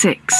6.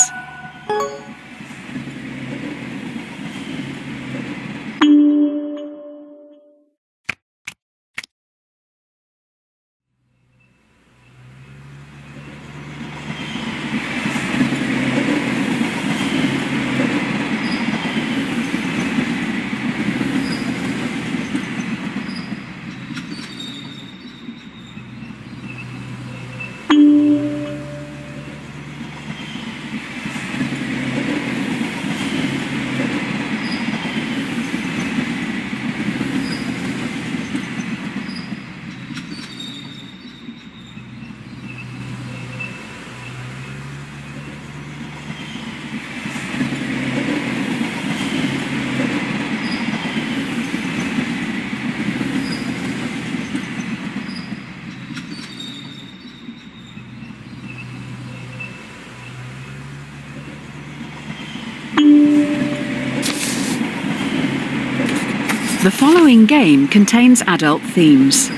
The following game contains adult themes.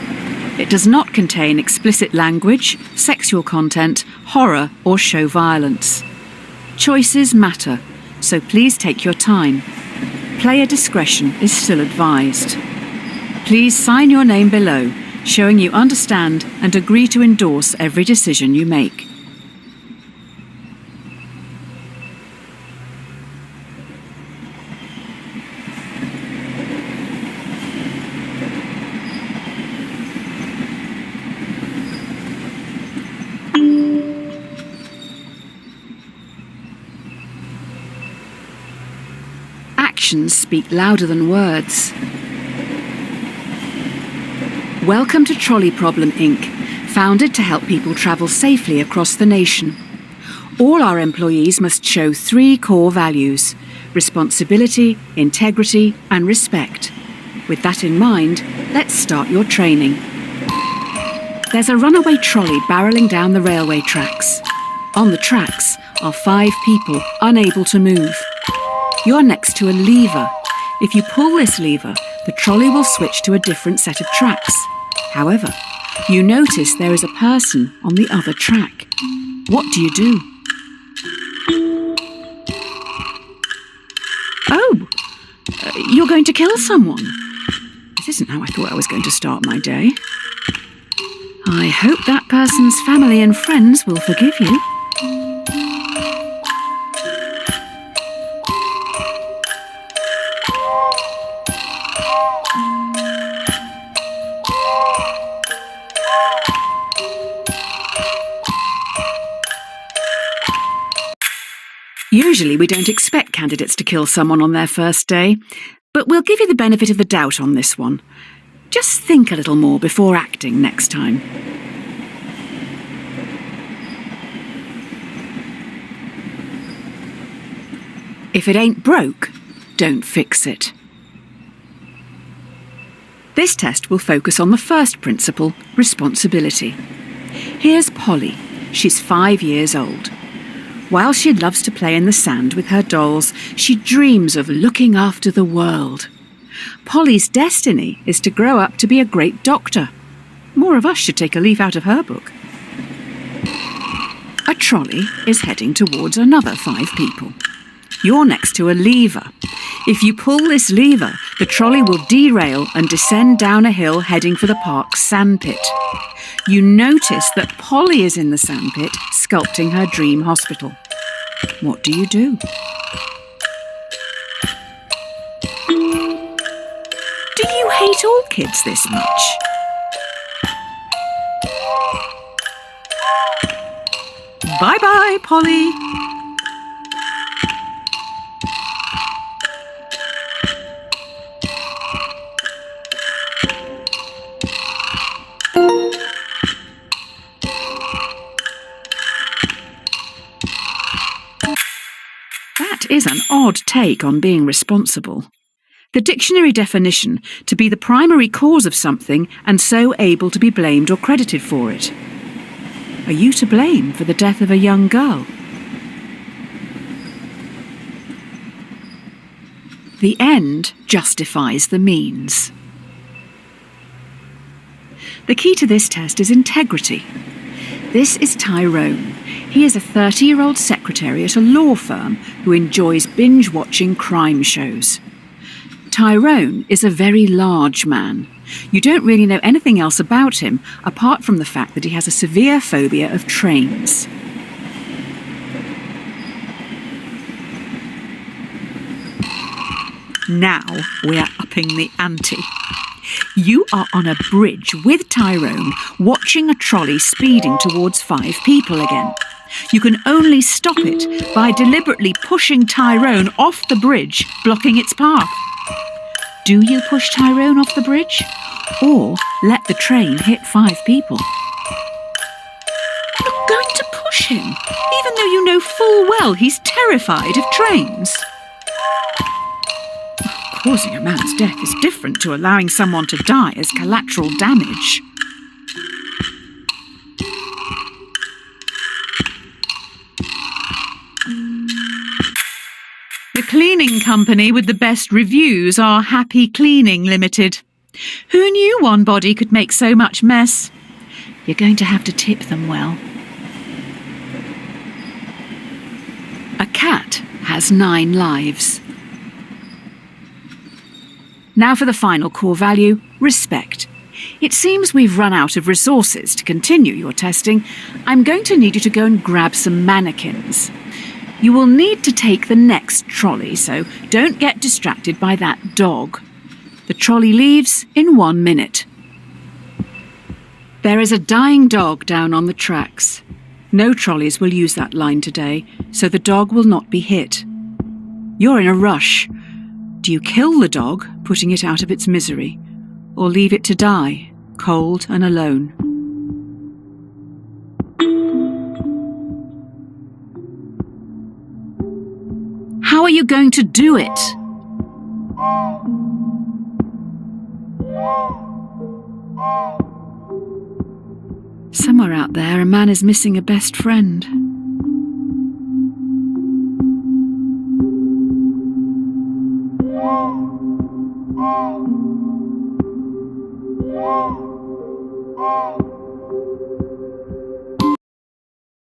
It does not contain explicit language, sexual content, horror, or show violence. Choices matter, so please take your time. Player discretion is still advised. Please sign your name below, showing you understand and agree to endorse every decision you make. Actions speak louder than words. Welcome to Trolley Problem Inc., founded to help people travel safely across the nation. All our employees must show 3 core values: responsibility, integrity, and respect. With that in mind, let's start your training. There's a runaway trolley barrelling down the railway tracks. On the tracks are 5 people unable to move. You're next to a lever. If you pull this lever, the trolley will switch to a different set of tracks. However, you notice there is a person on the other track. What do you do? Oh, you're going to kill someone. This isn't how I thought I was going to start my day. I hope that person's family and friends will forgive you. Usually we don't expect candidates to kill someone on their first day, but we'll give you the benefit of the doubt on this one. Just think a little more before acting next time. If it ain't broke, don't fix it. This test will focus on the first principle, responsibility. Here's Polly. She's 5 years old. While she loves to play in the sand with her dolls, she dreams of looking after the world. Polly's destiny is to grow up to be a great doctor. More of us should take a leaf out of her book. A trolley is heading towards another 5 people. You're next to a lever. If you pull this lever, the trolley will derail and descend down a hill heading for the park's sandpit. You notice that Polly is in the sandpit, sculpting her dream hospital. What do you do? Do you hate all kids this much? Bye-bye, Polly. That is an odd take on being responsible. The dictionary definition: to be the primary cause of something and so able to be blamed or credited for it. Are you to blame for the death of a young girl? The end justifies the means. The key to this test is integrity. This is Tyrone. He is a 30-year-old secretary at a law firm who enjoys binge-watching crime shows. Tyrone is a very large man. You don't really know anything else about him apart from the fact that he has a severe phobia of trains. Now we're upping the ante. You are on a bridge with Tyrone, watching a trolley speeding towards 5 people again. You can only stop it by deliberately pushing Tyrone off the bridge, blocking its path. Do you push Tyrone off the bridge, or let the train hit 5 people? You're going to push him, even though you know full well he's terrified of trains. Causing a man's death is different to allowing someone to die as collateral damage. The cleaning company with the best reviews are Happy Cleaning Limited. Who knew one body could make so much mess? You're going to have to tip them well. A cat has 9 lives. Now for the final core value, respect. It seems we've run out of resources to continue your testing. I'm going to need you to go and grab some mannequins. You will need to take the next trolley, so don't get distracted by that dog. The trolley leaves in 1 minute. There is a dying dog down on the tracks. No trolleys will use that line today, so the dog will not be hit. You're in a rush. Do you kill the dog, putting it out of its misery, or leave it to die, cold and alone? How are you going to do it? Somewhere out there, a man is missing a best friend.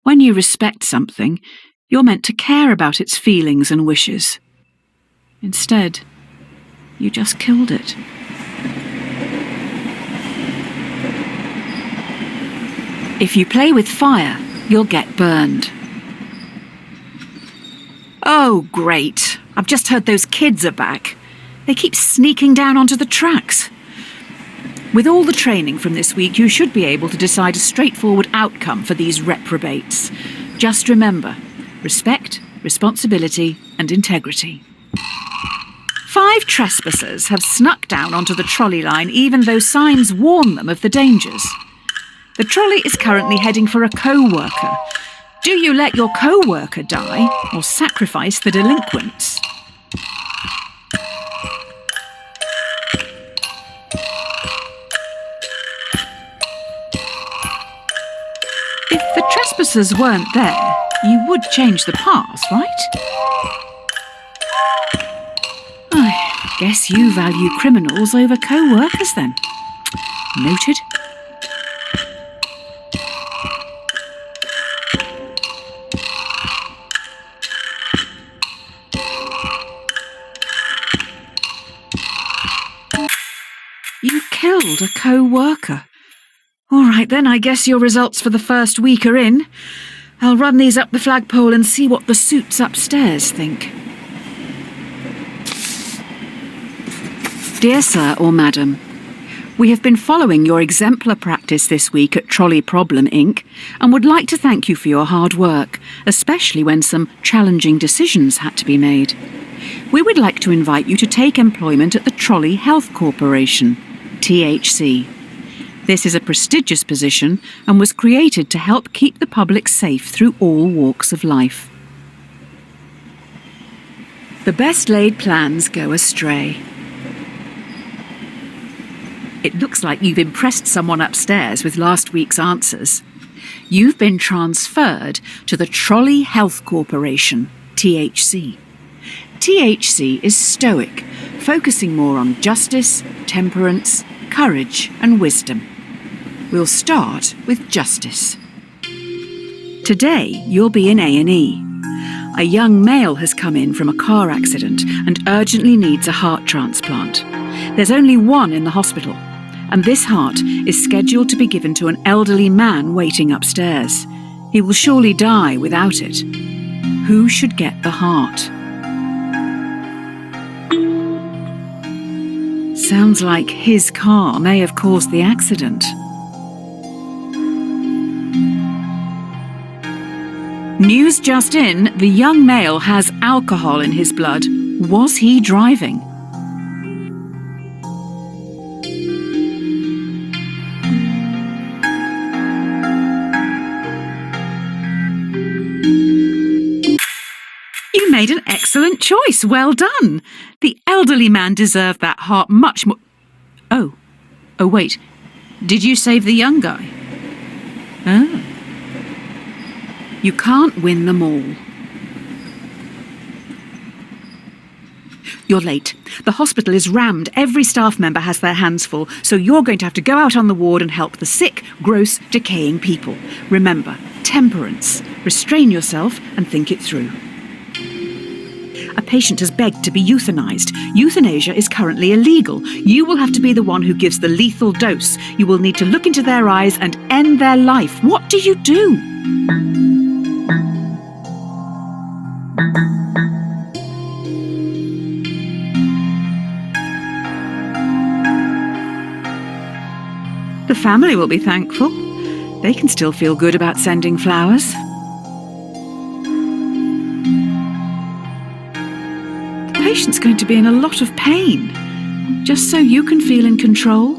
When you respect something, you're meant to care about its feelings and wishes. Instead, you just killed it. If you play with fire, you'll get burned. Oh, great. I've just heard those kids are back. They keep sneaking down onto the tracks. With all the training from this week, you should be able to decide a straightforward outcome for these reprobates. Just remember, respect, responsibility, and integrity. 5 trespassers have snuck down onto the trolley line even though signs warn them of the dangers. The trolley is currently heading for a co-worker. Do you let your co-worker die or sacrifice the delinquents? If the trespassers weren't there, you would change the path, right? I guess you value criminals over co-workers then. Noted. You killed a co-worker. All right then, I guess your results for the first week are in. I'll run these up the flagpole and see what the suits upstairs think. Dear Sir or Madam, we have been following your exemplar practice this week at Trolley Problem INC and would like to thank you for your hard work, especially when some challenging decisions had to be made. We would like to invite you to take employment at the Trolley Health Corporation, THC. This is a prestigious position and was created to help keep the public safe through all walks of life. The best laid plans go astray. It looks like you've impressed someone upstairs with last week's answers. You've been transferred to the Trolley Health Corporation, THC. THC is stoic, focusing more on justice, temperance, courage and wisdom. We'll start with justice. Today, you'll be in A&E. A young male has come in from a car accident and urgently needs a heart transplant. There's only one in the hospital, and this heart is scheduled to be given to an elderly man waiting upstairs. He will surely die without it. Who should get the heart? Sounds like his car may have caused the accident. News just in, the young male has alcohol in his blood. Was he driving? You made an excellent choice. Well done. The elderly man deserved that heart much more. Oh, wait. Did you save the young guy? Oh. You can't win them all. You're late. The hospital is rammed. Every staff member has their hands full, so you're going to have to go out on the ward and help the sick, gross, decaying people. Remember, temperance. Restrain yourself and think it through. A patient has begged to be euthanized. Euthanasia is currently illegal. You will have to be the one who gives the lethal dose. You will need to look into their eyes and end their life. What do you do? The family will be thankful. They can still feel good about sending flowers. The patient's going to be in a lot of pain, just so you can feel in control.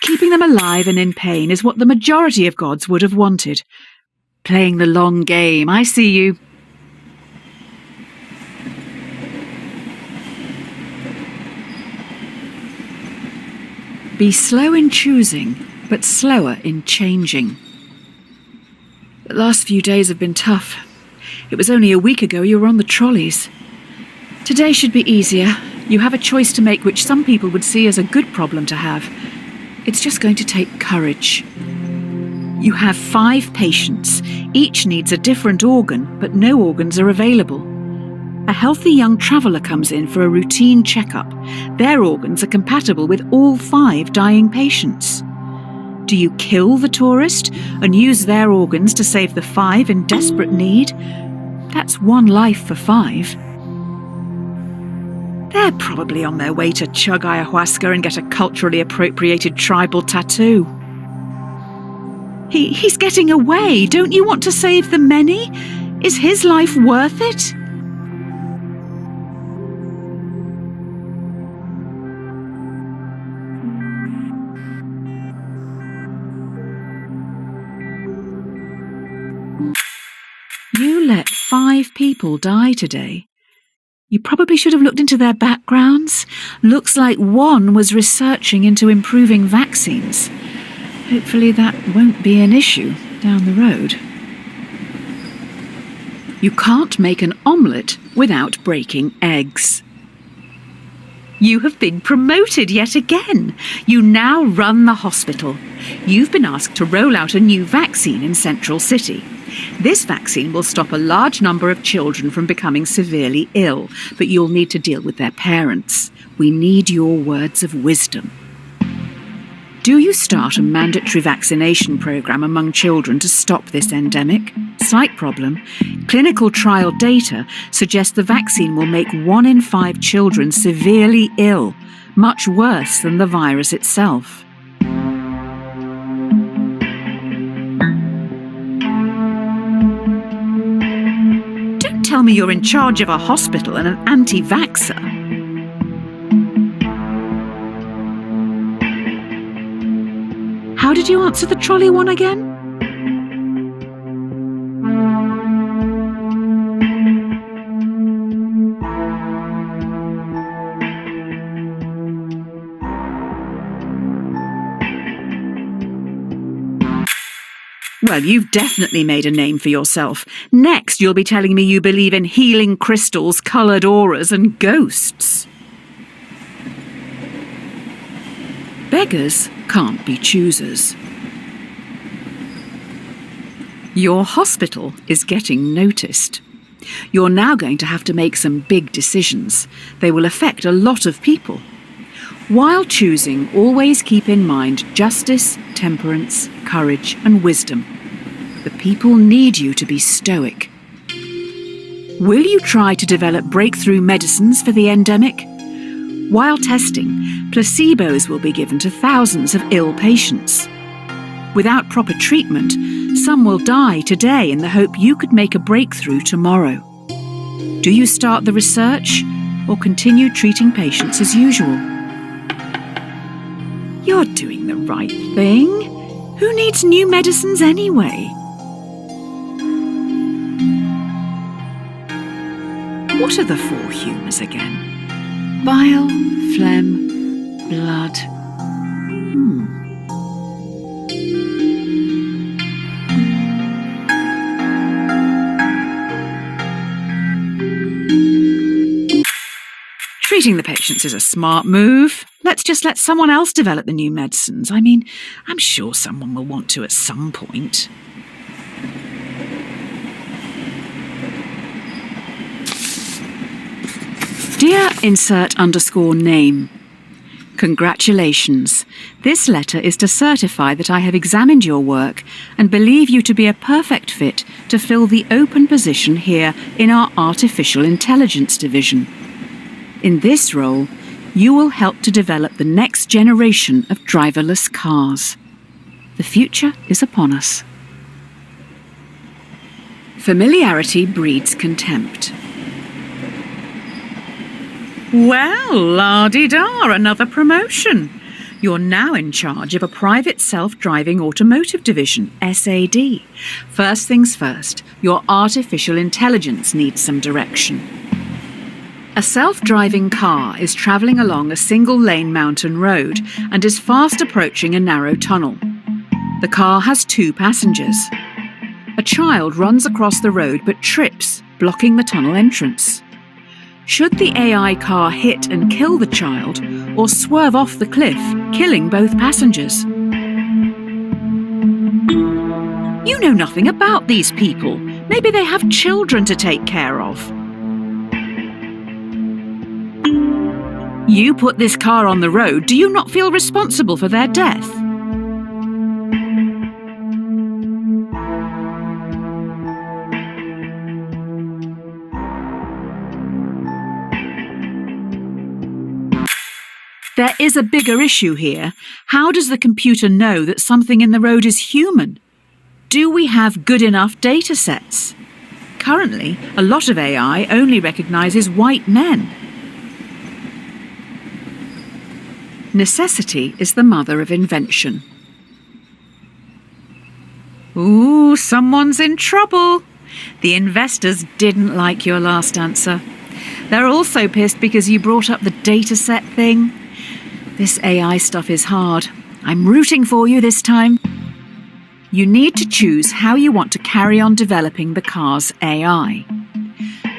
Keeping them alive and in pain is what the majority of gods would have wanted. Playing the long game, I see you. Be slow in choosing, but slower in changing. The last few days have been tough. It was only a week ago you were on the trolleys. Today should be easier. You have a choice to make which some people would see as a good problem to have. It's just going to take courage. You have 5 patients. Each needs a different organ, but no organs are available. A healthy young traveller comes in for a routine checkup. Their organs are compatible with all 5 dying patients. Do you kill the tourist and use their organs to save the 5 in desperate need? That's 1 life for 5. They're probably on their way to chug ayahuasca and get a culturally appropriated tribal tattoo. He's getting away. Don't you want to save the many? Is his life worth it? You let 5 people die today. You probably should have looked into their backgrounds. Looks like one was researching into improving vaccines. Hopefully that won't be an issue down the road. You can't make an omelette without breaking eggs. You have been promoted yet again. You now run the hospital. You've been asked to roll out a new vaccine in Central City. This vaccine will stop a large number of children from becoming severely ill, but you'll need to deal with their parents. We need your words of wisdom. Do you start a mandatory vaccination programme among children to stop this endemic? Slight problem. Clinical trial data suggests the vaccine will make 1 in 5 children severely ill, much worse than the virus itself. Don't tell me you're in charge of a hospital and an anti-vaxxer. How did you answer the trolley one again? Well, you've definitely made a name for yourself. Next, you'll be telling me you believe in healing crystals, coloured auras and ghosts. Beggars can't be choosers. Your hospital is getting noticed. You're now going to have to make some big decisions. They will affect a lot of people. While choosing, always keep in mind justice, temperance, courage and wisdom. The people need you to be stoic. Will you try to develop breakthrough medicines for the endemic? While testing, placebos will be given to thousands of ill patients. Without proper treatment, some will die today in the hope you could make a breakthrough tomorrow. Do you start the research or continue treating patients as usual? You're doing the right thing. Who needs new medicines anyway? What are the four humours again? Bile, phlegm, blood. Treating the patients is a smart move. Let's just let someone else develop the new medicines. I mean, I'm sure someone will want to at some point. Dear insert_name. Congratulations. This letter is to certify that I have examined your work and believe you to be a perfect fit to fill the open position here in our Artificial Intelligence division. In this role, you will help to develop the next generation of driverless cars. The future is upon us. Familiarity breeds contempt. Well, la-di-da, another promotion. You're now in charge of a private self-driving automotive division, SAD. First things first, your artificial intelligence needs some direction. A self-driving car is travelling along a single-lane mountain road and is fast approaching a narrow tunnel. The car has 2 passengers. A child runs across the road but trips, blocking the tunnel entrance. Should the AI car hit and kill the child or swerve off the cliff, killing both passengers? You know nothing about these people. Maybe they have children to take care of. You put this car on the road, do you not feel responsible for their death? There is a bigger issue here. How does the computer know that something in the road is human? Do we have good enough data sets? Currently, a lot of AI only recognises white men. Necessity is the mother of invention. Ooh, someone's in trouble. The investors didn't like your last answer. They're also pissed because you brought up the dataset thing. This AI stuff is hard. I'm rooting for you this time. You need to choose how you want to carry on developing the car's AI.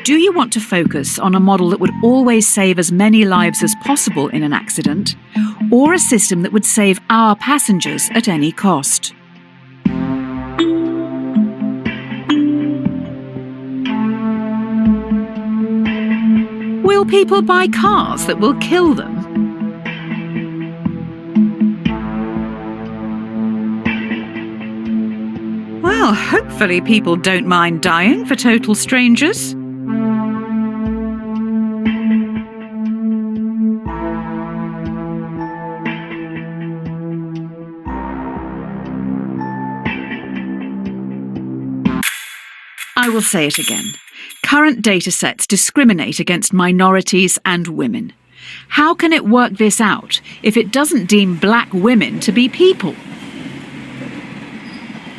Do you want to focus on a model that would always save as many lives as possible in an accident, or a system that would save our passengers at any cost? Will people buy cars that will kill them? Well, hopefully people don't mind dying for total strangers. I will say it again. Current datasets discriminate against minorities and women. How can it work this out if it doesn't deem black women to be people?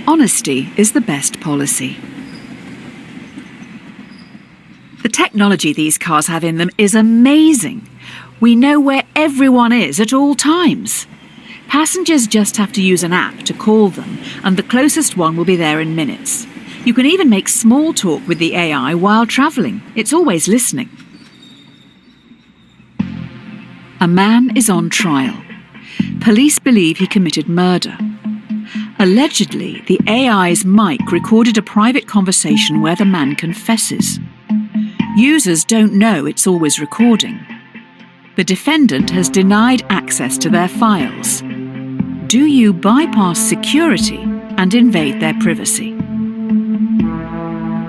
Honesty is the best policy. The technology these cars have in them is amazing. We know where everyone is at all times. Passengers just have to use an app to call them, and the closest one will be there in minutes. You can even make small talk with the AI while travelling. It's always listening. A man is on trial. Police believe he committed murder. Allegedly, the AI's mic recorded a private conversation where the man confesses. Users don't know it's always recording. The defendant has denied access to their files. Do you bypass security and invade their privacy?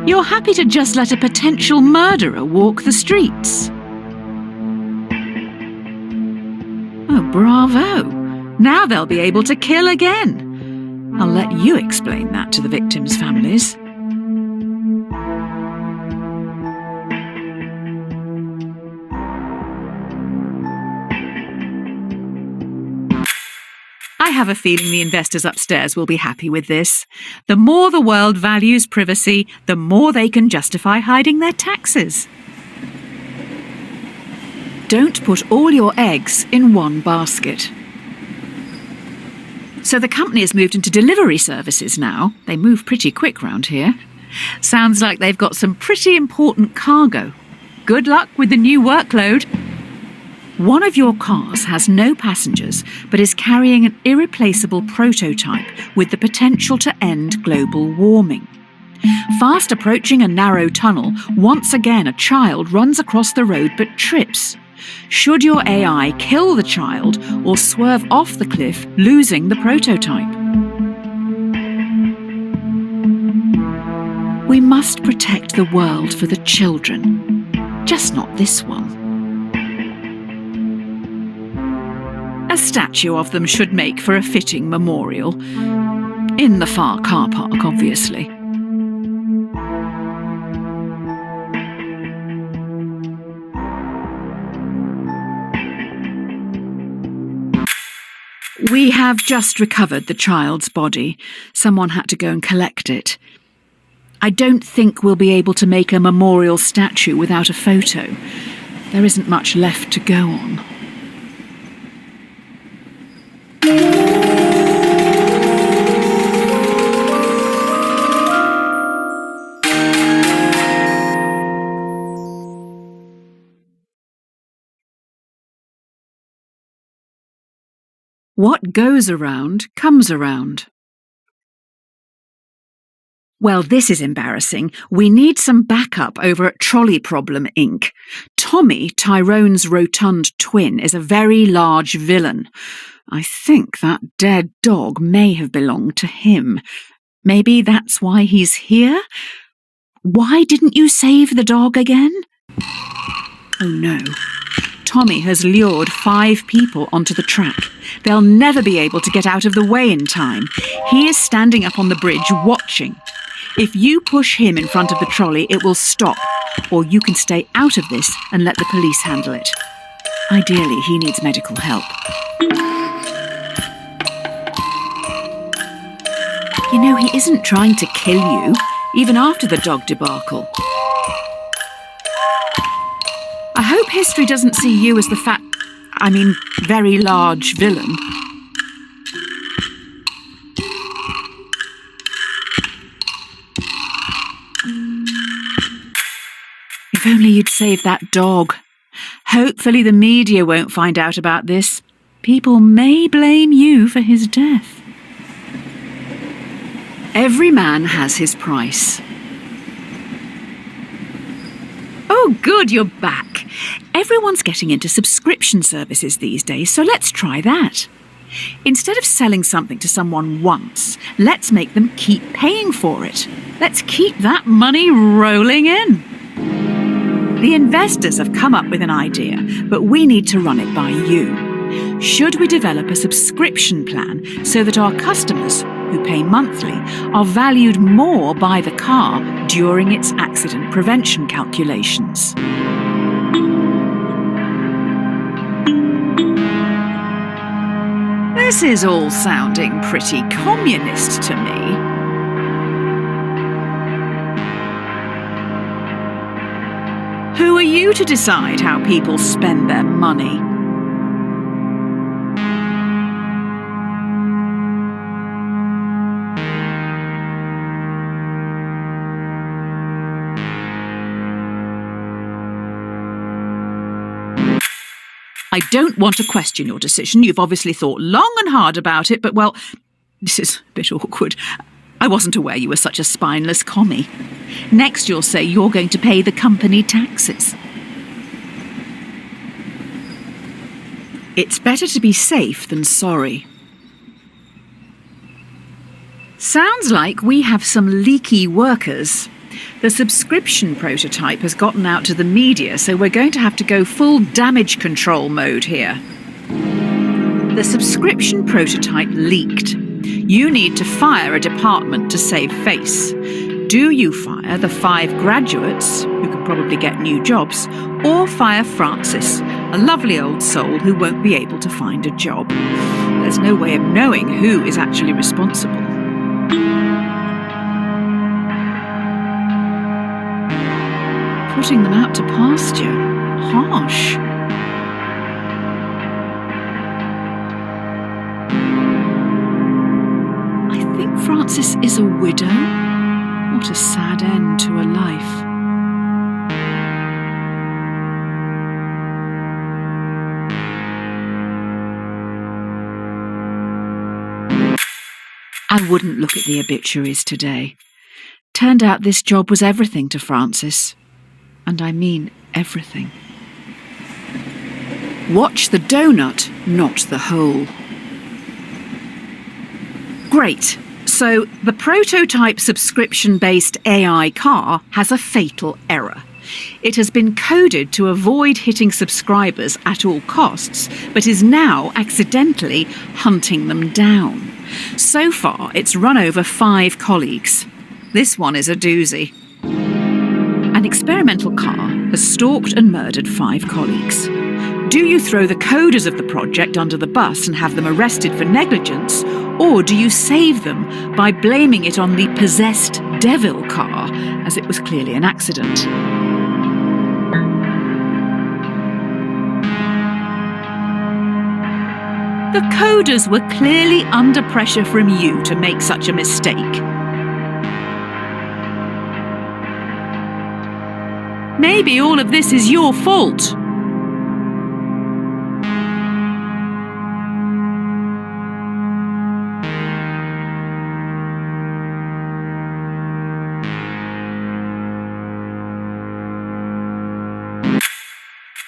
You're happy to just let a potential murderer walk the streets. Oh, bravo! Now they'll be able to kill again. I'll let you explain that to the victims' families. I have a feeling the investors upstairs will be happy with this. The more the world values privacy, the more they can justify hiding their taxes. Don't put all your eggs in one basket. So the company has moved into delivery services now. They move pretty quick round here. Sounds like they've got some pretty important cargo. Good luck with the new workload. One of your cars has no passengers, but is carrying an irreplaceable prototype with the potential to end global warming. Fast approaching a narrow tunnel, once again a child runs across the road but trips. Should your AI kill the child or swerve off the cliff, losing the prototype? We must protect the world for the children, just not this one. A statue of them should make for a fitting memorial. In the far car park, obviously. We have just recovered the child's body. Someone had to go and collect it. I don't think we'll be able to make a memorial statue without a photo. There isn't much left to go on. What goes around comes around. Well, this is embarrassing. We need some backup over at Trolley Problem Inc. Tommy, Tyrone's rotund twin, is a very large villain. I think that dead dog may have belonged to him. Maybe that's why he's here? Why didn't you save the dog again? Oh no. Tommy has lured 5 people onto the track. They'll never be able to get out of the way in time. He is standing up on the bridge watching. If you push him in front of the trolley, it will stop. Or you can stay out of this and let the police handle it. Ideally, he needs medical help. You know, he isn't trying to kill you, even after the dog debacle. I hope history doesn't see you as the very large villain. If only you'd saved that dog. Hopefully the media won't find out about this. People may blame you for his death. Every man has his price. Oh, good, you're back. Everyone's getting into subscription services these days, so let's try that. Instead of selling something to someone once, let's make them keep paying for it. Let's keep that money rolling in. The investors have come up with an idea, but we need to run it by you. Should we develop a subscription plan so that our customers, who pay monthly, are valued more by the car during its accident prevention calculations? This is all sounding pretty communist to me. Who are you to decide how people spend their money? I don't want to question your decision. You've obviously thought long and hard about it, but, well, this is a bit awkward. I wasn't aware you were such a spineless commie. Next you'll say you're going to pay the company taxes. It's better to be safe than sorry. Sounds like we have some leaky workers. The subscription prototype has gotten out to the media, so we're going to have to go full damage control mode here. The subscription prototype leaked. You need to fire a department to save face. Do you fire the 5 graduates, who can probably get new jobs, or fire Francis, a lovely old soul who won't be able to find a job? There's no way of knowing who is actually responsible. Putting them out to pasture. Harsh. I think Francis is a widow. What a sad end to a life. I wouldn't look at the obituaries today. Turned out this job was everything to Francis. And I mean everything. Watch the donut, not the hole. Great. So the prototype subscription-based AI car has a fatal error. It has been coded to avoid hitting subscribers at all costs, but is now accidentally hunting them down. So far, it's run over 5 colleagues. This one is a doozy. An experimental car has stalked and murdered 5 colleagues. Do you throw the coders of the project under the bus and have them arrested for negligence, or do you save them by blaming it on the possessed devil car, as it was clearly an accident? The coders were clearly under pressure from you to make such a mistake. Maybe all of this is your fault.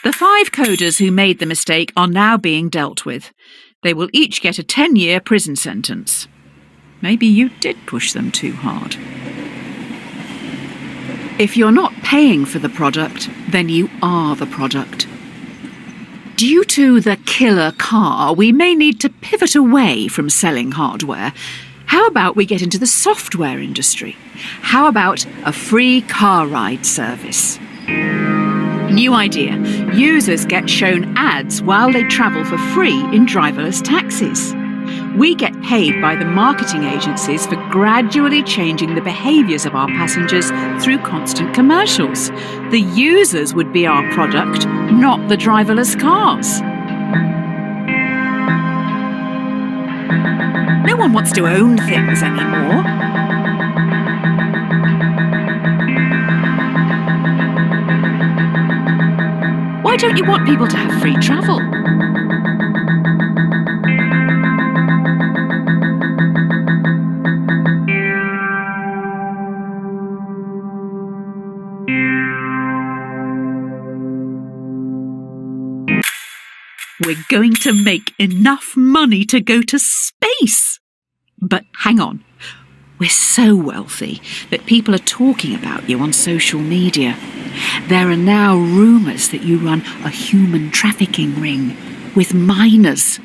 The 5 coders who made the mistake are now being dealt with. They will each get a 10-year prison sentence. Maybe you did push them too hard. If you're not paying for the product, then you are the product. Due to the killer car, we may need to pivot away from selling hardware. How about we get into the software industry? How about a free car ride service? New idea. Users get shown ads while they travel for free in driverless taxis. We get paid by the marketing agencies for gradually changing the behaviours of our passengers through constant commercials. The users would be our product, not the driverless cars. No one wants to own things anymore. Why don't you want people to have free travel? We're going to make enough money to go to space. But hang on. We're so wealthy that people are talking about you on social media. There are now rumours that you run a human trafficking ring with minors.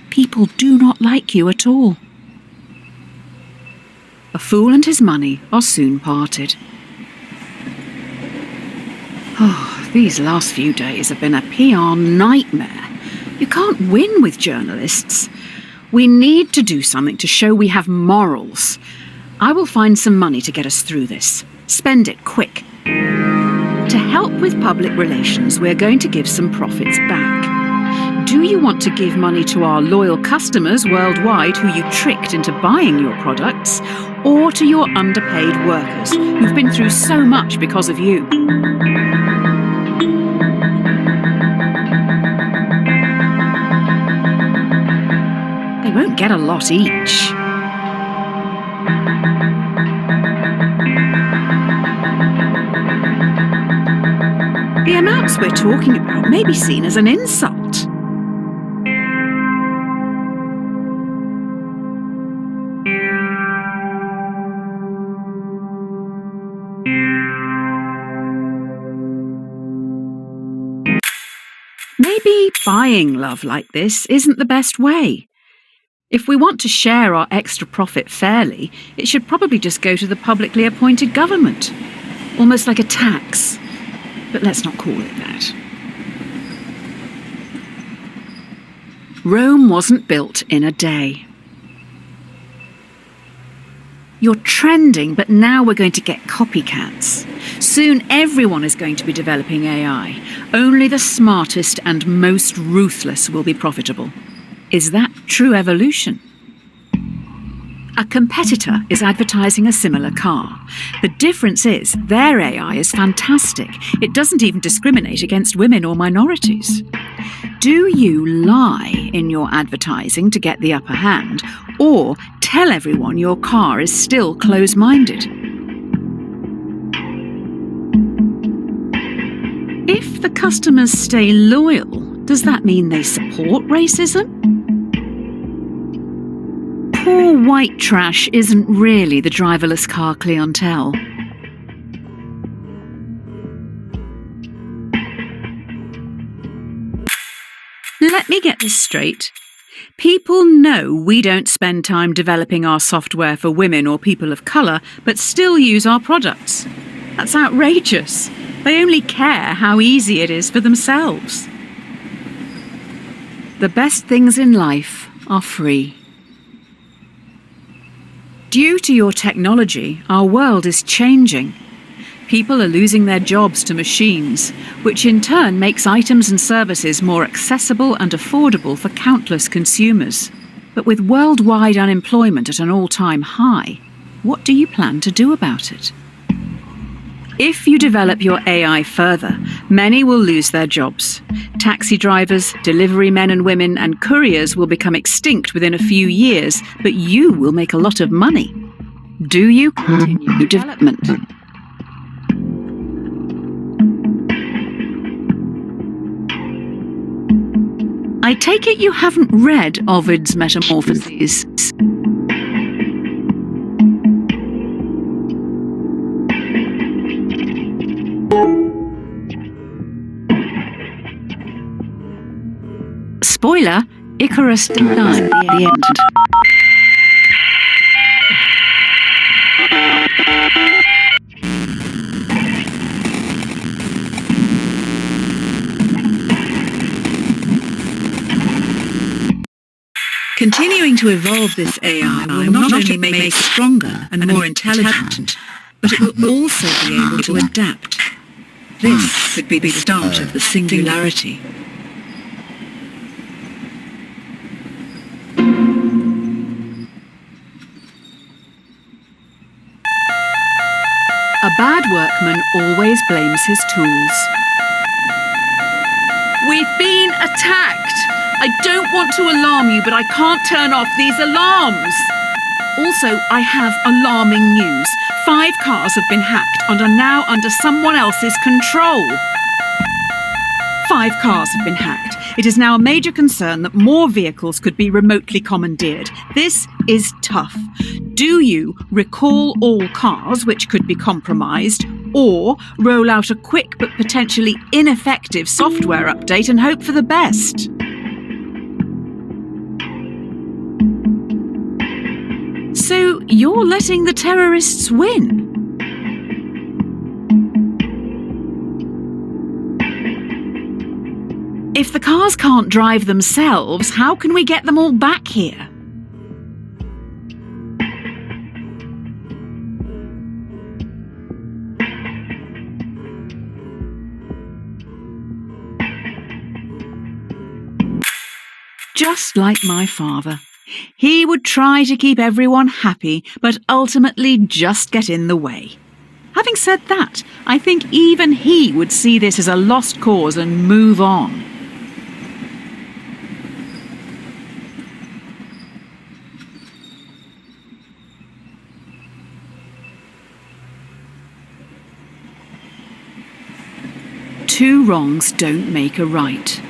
People do not like you at all. A fool and his money are soon parted. Oh, these last few days have been a PR nightmare. You can't win with journalists. We need to do something to show we have morals. I will find some money to get us through this. Spend it quick. To help with public relations, we're going to give some profits back. Do you want to give money to our loyal customers worldwide who you tricked into buying your products, or to your underpaid workers who've been through so much because of you? You won't get a lot each. The amounts we're talking about may be seen as an insult. Maybe buying love like this isn't the best way. If we want to share our extra profit fairly, it should probably just go to the publicly appointed government. Almost like a tax. But let's not call it that. Rome wasn't built in a day. You're trending, but now we're going to get copycats. Soon everyone is going to be developing AI. Only the smartest and most ruthless will be profitable. Is that true evolution? A competitor is advertising a similar car. The difference is their AI is fantastic. It doesn't even discriminate against women or minorities. Do you lie in your advertising to get the upper hand, or tell everyone your car is still close-minded? If the customers stay loyal, does that mean they support racism? Poor white trash isn't really the driverless car clientele. Let me get this straight. People know we don't spend time developing our software for women or people of colour, but still use our products. That's outrageous. They only care how easy it is for themselves. The best things in life are free. Due to your technology, our world is changing. People are losing their jobs to machines, which in turn makes items and services more accessible and affordable for countless consumers. But with worldwide unemployment at an all-time high, what do you plan to do about it? If you develop your AI further, many will lose their jobs. Taxi drivers, delivery men and women, and couriers will become extinct within a few years, but you will make a lot of money. Do you continue development? I take it you haven't read Ovid's Metamorphoses. Spoiler, Icarus died at the end. Continuing to evolve this AI will not only make it stronger and more intelligent, but it will also be able to adapt. This could be the start of the singularity. A bad workman always blames his tools. We've been attacked! I don't want to alarm you, but I can't turn off these alarms! Also, I have alarming news. 5 cars have been hacked and are now under someone else's control. 5 cars have been hacked. It is now a major concern that more vehicles could be remotely commandeered. This is tough. Do you recall all cars which could be compromised, or roll out a quick but potentially ineffective software update and hope for the best? So you're letting the terrorists win? If the cars can't drive themselves, how can we get them all back here? Just like my father. He would try to keep everyone happy, but ultimately just get in the way. Having said that, I think even he would see this as a lost cause and move on. two wrongs don't make a right.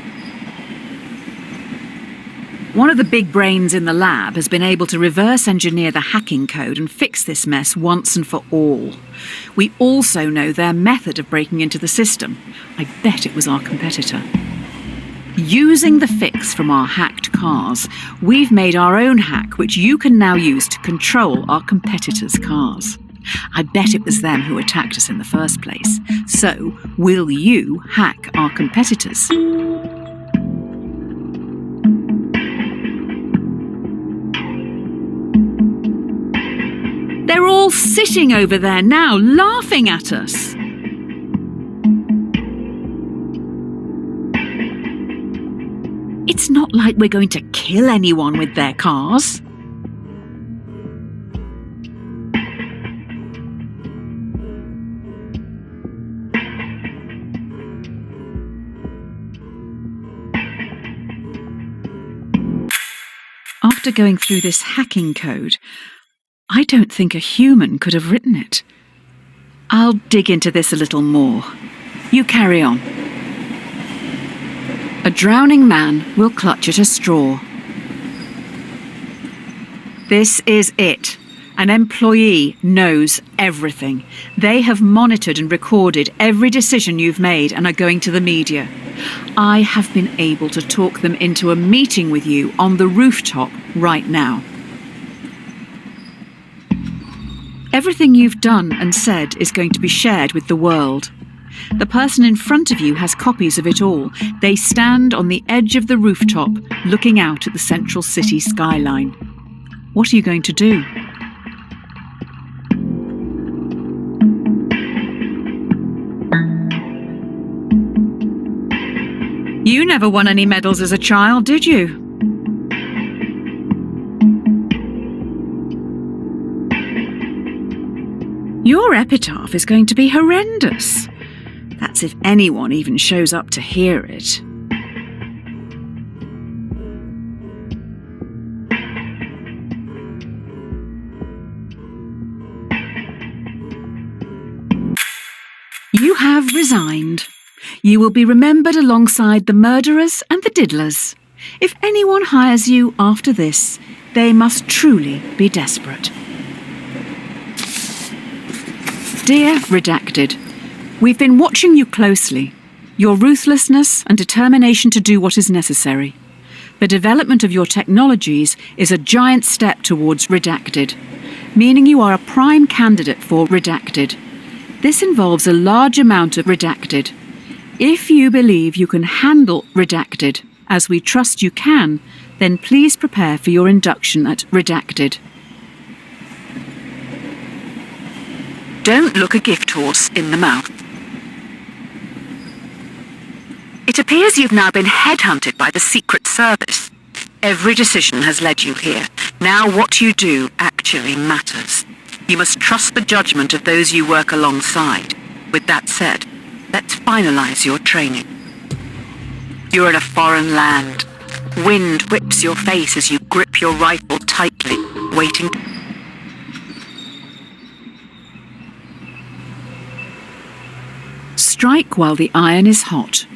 One of the big brains in the lab has been able to reverse engineer the hacking code and fix this mess once and for all. We also know their method of breaking into the system. I bet it was our competitor. Using the fix from our hacked cars, we've made our own hack which you can now use to control our competitors' cars. I bet it was them who attacked us in the first place. So, will you hack our competitors? They're all sitting over there now, laughing at us. It's not like we're going to kill anyone with their cars. After going through this hacking code, I don't think a human could have written it. I'll dig into this a little more. You carry on. A drowning man will clutch at a straw. This is it. An employee knows everything. They have monitored and recorded every decision you've made and are going to the media. I have been able to talk them into a meeting with you on the rooftop right now. Everything you've done and said is going to be shared with the world. The person in front of you has copies of it all. They stand on the edge of the rooftop, looking out at the central city skyline. What are you going to do? You never won any medals as a child, did you? Your epitaph is going to be horrendous. That's if anyone even shows up to hear it. You have resigned. You will be remembered alongside the murderers and the diddlers. If anyone hires you after this, they must truly be desperate. Dear Redacted, we've been watching you closely. Your ruthlessness and determination to do what is necessary. The development of your technologies is a giant step towards Redacted, meaning you are a prime candidate for Redacted. This involves a large amount of Redacted. If you believe you can handle Redacted, as we trust you can, then please prepare for your induction at Redacted. Don't look a gift horse in the mouth. It appears you've now been headhunted by the Secret Service. Every decision has led you here. Now what you do actually matters. You must trust the judgment of those you work alongside. With that said, let's finalize your training. You're in a foreign land. Wind whips your face as you grip your rifle tightly, waiting. Strike while the iron is hot.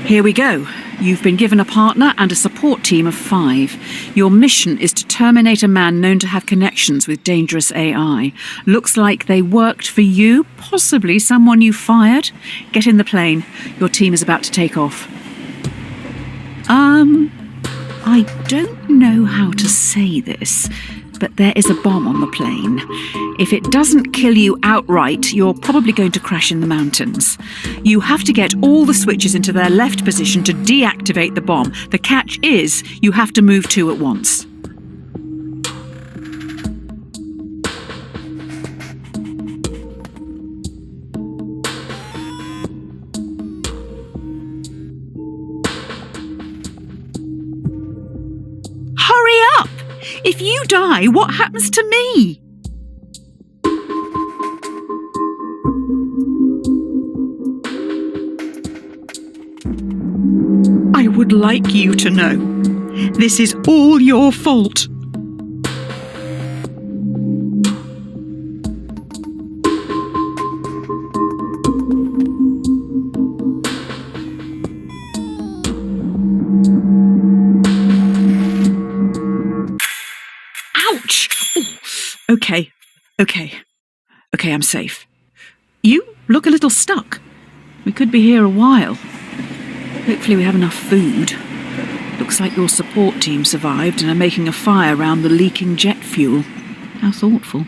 Here we go. You've been given a partner and a support team of 5. Your mission is to terminate a man known to have connections with dangerous AI. Looks like they worked for you, possibly someone you fired. Get in the plane. Your team is about to take off. I don't know how to say this, but there is a bomb on the plane. If it doesn't kill you outright, you're probably going to crash in the mountains. You have to get all the switches into their left position to deactivate the bomb. The catch is you have to move 2 at once. Hurry up! If you die, what happens to me? I would like you to know, this is all your fault. Ouch! Oh, okay, I'm safe. You look a little stuck. We could be here a while. Hopefully we have enough food. Looks like your support team survived and are making a fire around the leaking jet fuel. How thoughtful.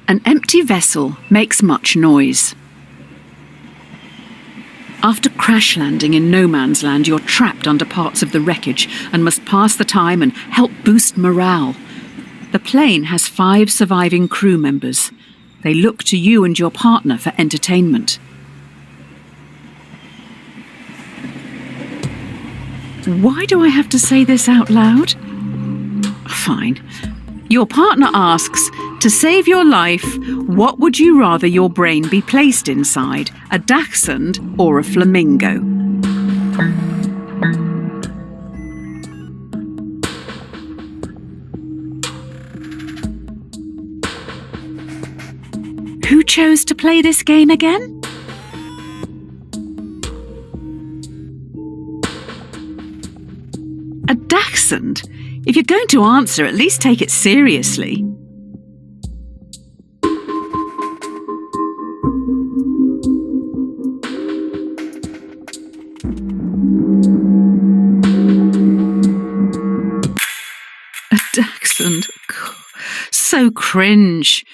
An empty vessel makes much noise. After crash landing in no man's land, you're trapped under parts of the wreckage and must pass the time and help boost morale. The plane has 5 surviving crew members. They look to you and your partner for entertainment. Why do I have to say this out loud? Fine. Your partner asks, to save your life, what would you rather your brain be placed inside, a dachshund or a flamingo? Who chose to play this game again? A dachshund? If you're going to answer, at least take it seriously. A dachshund? So cringe.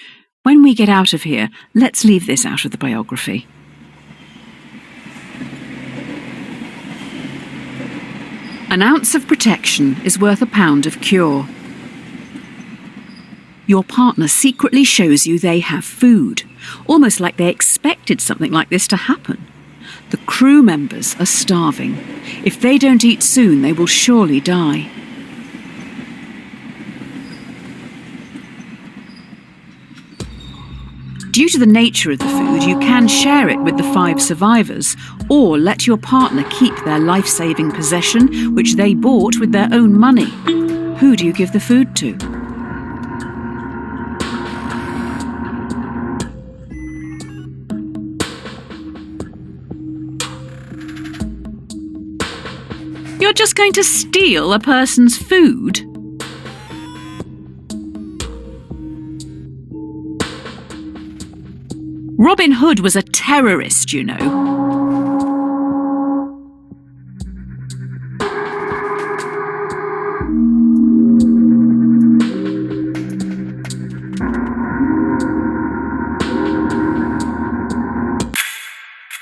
When we get out of here, let's leave this out of the biography. An ounce of protection is worth a pound of cure. Your partner secretly shows you they have food, almost like they expected something like this to happen. The crew members are starving. If they don't eat soon, they will surely die. Due to the nature of the food, you can share it with the 5 survivors, or let your partner keep their life-saving possession, which they bought with their own money. Who do you give the food to? You're just going to steal a person's food? Robin Hood was a terrorist, you know.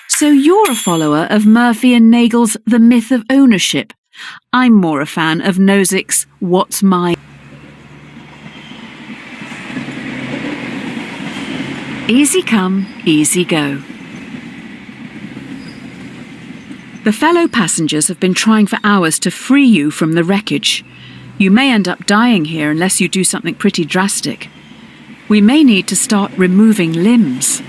So you're a follower of Murphy and Nagel's The Myth of Ownership. I'm more a fan of Nozick's What's Mine? Easy come, easy go. The fellow passengers have been trying for hours to free you from the wreckage. You may end up dying here unless you do something pretty drastic. We may need to start removing limbs.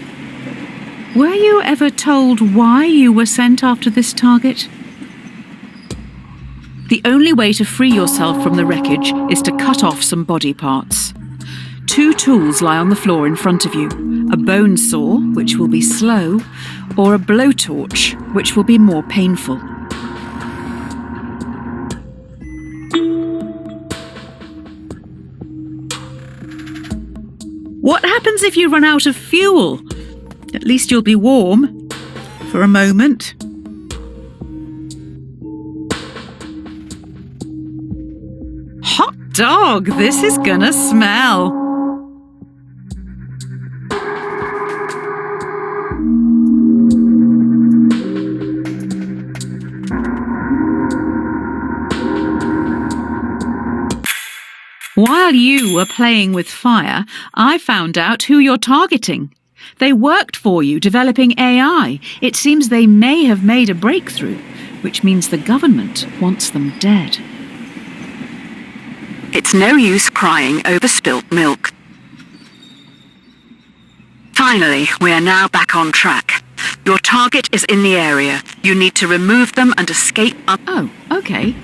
Were you ever told why you were sent after this target? The only way to free yourself from the wreckage is to cut off some body parts. 2 tools lie on the floor in front of you. A bone saw, which will be slow, or a blowtorch, which will be more painful. What happens if you run out of fuel? At least you'll be warm. For a moment. Hot dog! This is gonna smell. While you were playing with fire, I found out who you're targeting. They worked for you developing AI. It seems they may have made a breakthrough, which means the government wants them dead. It's no use crying over spilt milk. Finally, we are now back on track. Your target is in the area. You need to remove them and escape up. Oh, okay.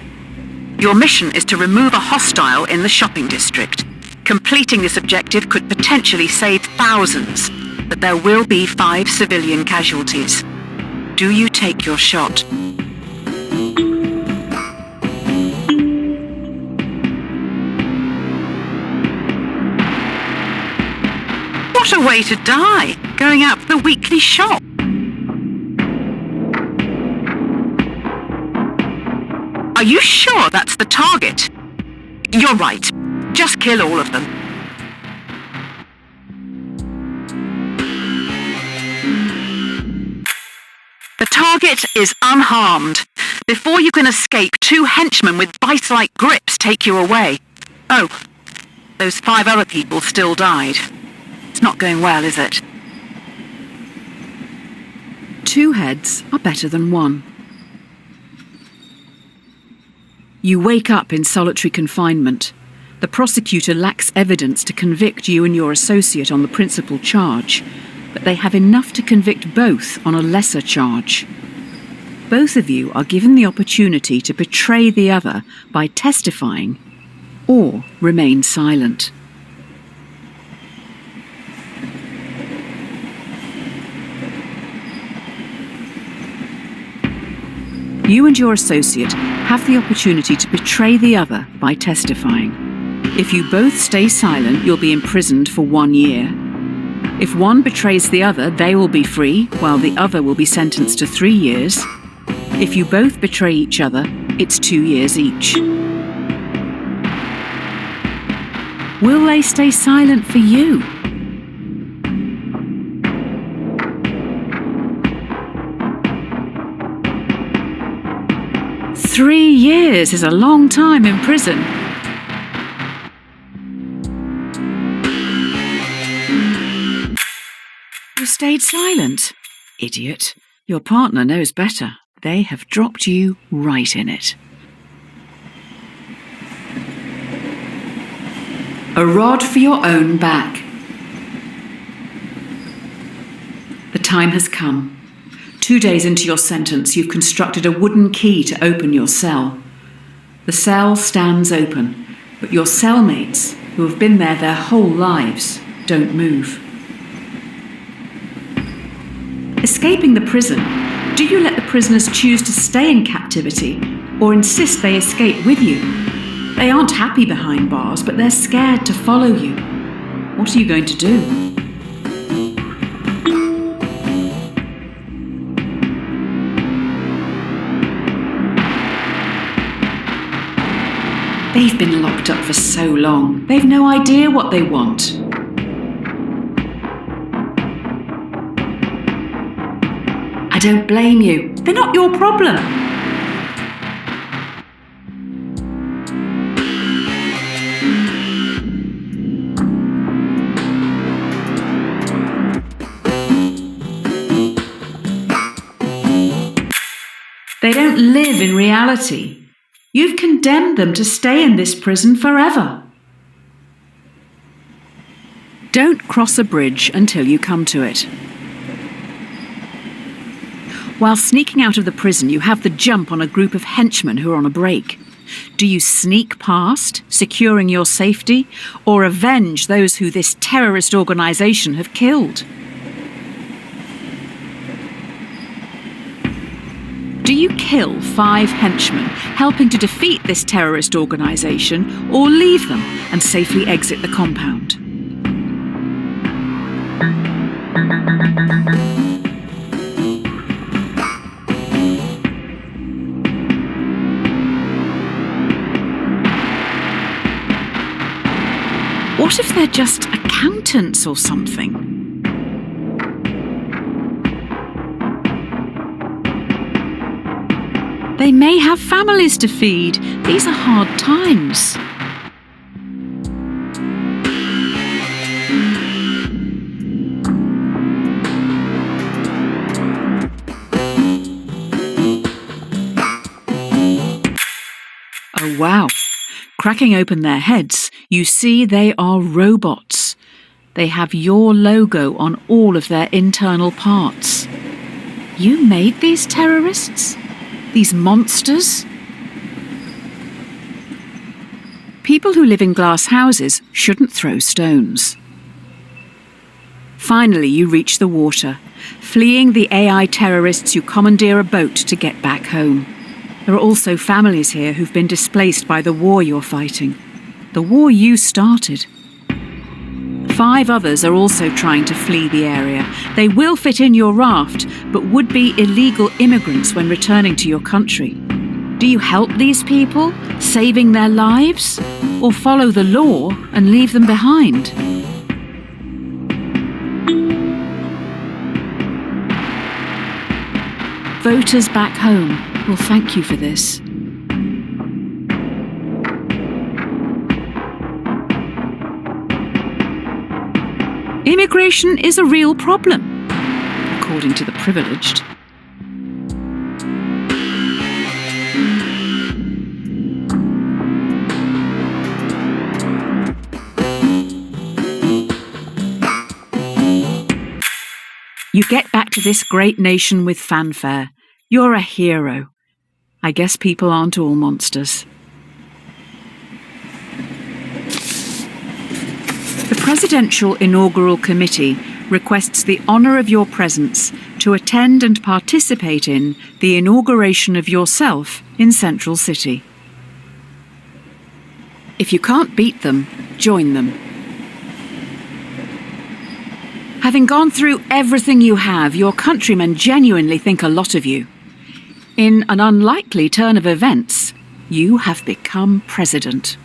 Your mission is to remove a hostile in the shopping district. Completing this objective could potentially save thousands, but there will be 5 civilian casualties. Do you take your shot? What a way to die, going out for the weekly shop. Are you sure that's the target? You're right. Just kill all of them. The target is unharmed. Before you can escape, 2 henchmen with vice-like grips take you away. Oh, those 5 other people still died. It's not going well, is it? 2 heads are better than 1. You wake up in solitary confinement. The prosecutor lacks evidence to convict you and your associate on the principal charge, but they have enough to convict both on a lesser charge. Both of you are given the opportunity to betray the other by testifying or remain silent. You and your associate have the opportunity to betray the other by testifying. If you both stay silent, you'll be imprisoned for 1 year. If one betrays the other, they will be free, while the other will be sentenced to 3 years. If you both betray each other, it's 2 years each. Will they stay silent for you? Three years is a long time in prison. You stayed silent. Idiot. Your partner knows better. They have dropped you right in it. A rod for your own back. The time has come. 2 days into your sentence, you've constructed a wooden key to open your cell. The cell stands open, but your cellmates, who have been there their whole lives, don't move. Escaping the prison, do you let the prisoners choose to stay in captivity or insist they escape with you? They aren't happy behind bars, but they're scared to follow you. What are you going to do? They've been locked up for so long. They've no idea what they want. I don't blame you. They're not your problem. They don't live in reality. You've condemned them to stay in this prison forever. Don't cross a bridge until you come to it. While sneaking out of the prison, you have the jump on a group of henchmen who are on a break. Do you sneak past, securing your safety, or avenge those who this terrorist organisation have killed? Do you kill 5 henchmen, helping to defeat this terrorist organisation, or leave them and safely exit the compound? What if they're just accountants or something? They may have families to feed. These are hard times. Oh, wow. Cracking open their heads, you see they are robots. They have your logo on all of their internal parts. You made these terrorists? These monsters? People who live in glass houses shouldn't throw stones. Finally, you reach the water, fleeing the AI terrorists who commandeer a boat to get back home. There are also families here who've been displaced by the war you're fighting. The war you started. 5 others are also trying to flee the area. They will fit in your raft, but would be illegal immigrants when returning to your country. Do you help these people, saving their lives, or follow the law and leave them behind? Voters back home will thank you for this. Immigration is a real problem, according to the privileged. You get back to this great nation with fanfare. You're a hero. I guess people aren't all monsters. The Presidential Inaugural Committee requests the honour of your presence to attend and participate in the inauguration of yourself in Central City. If you can't beat them, join them. Having gone through everything you have, your countrymen genuinely think a lot of you. In an unlikely turn of events, you have become president.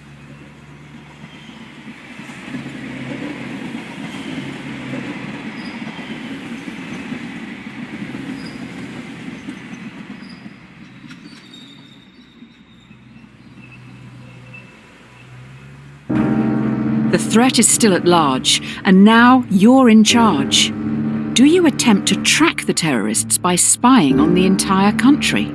The threat is still at large, and now you're in charge. Do you attempt to track the terrorists by spying on the entire country?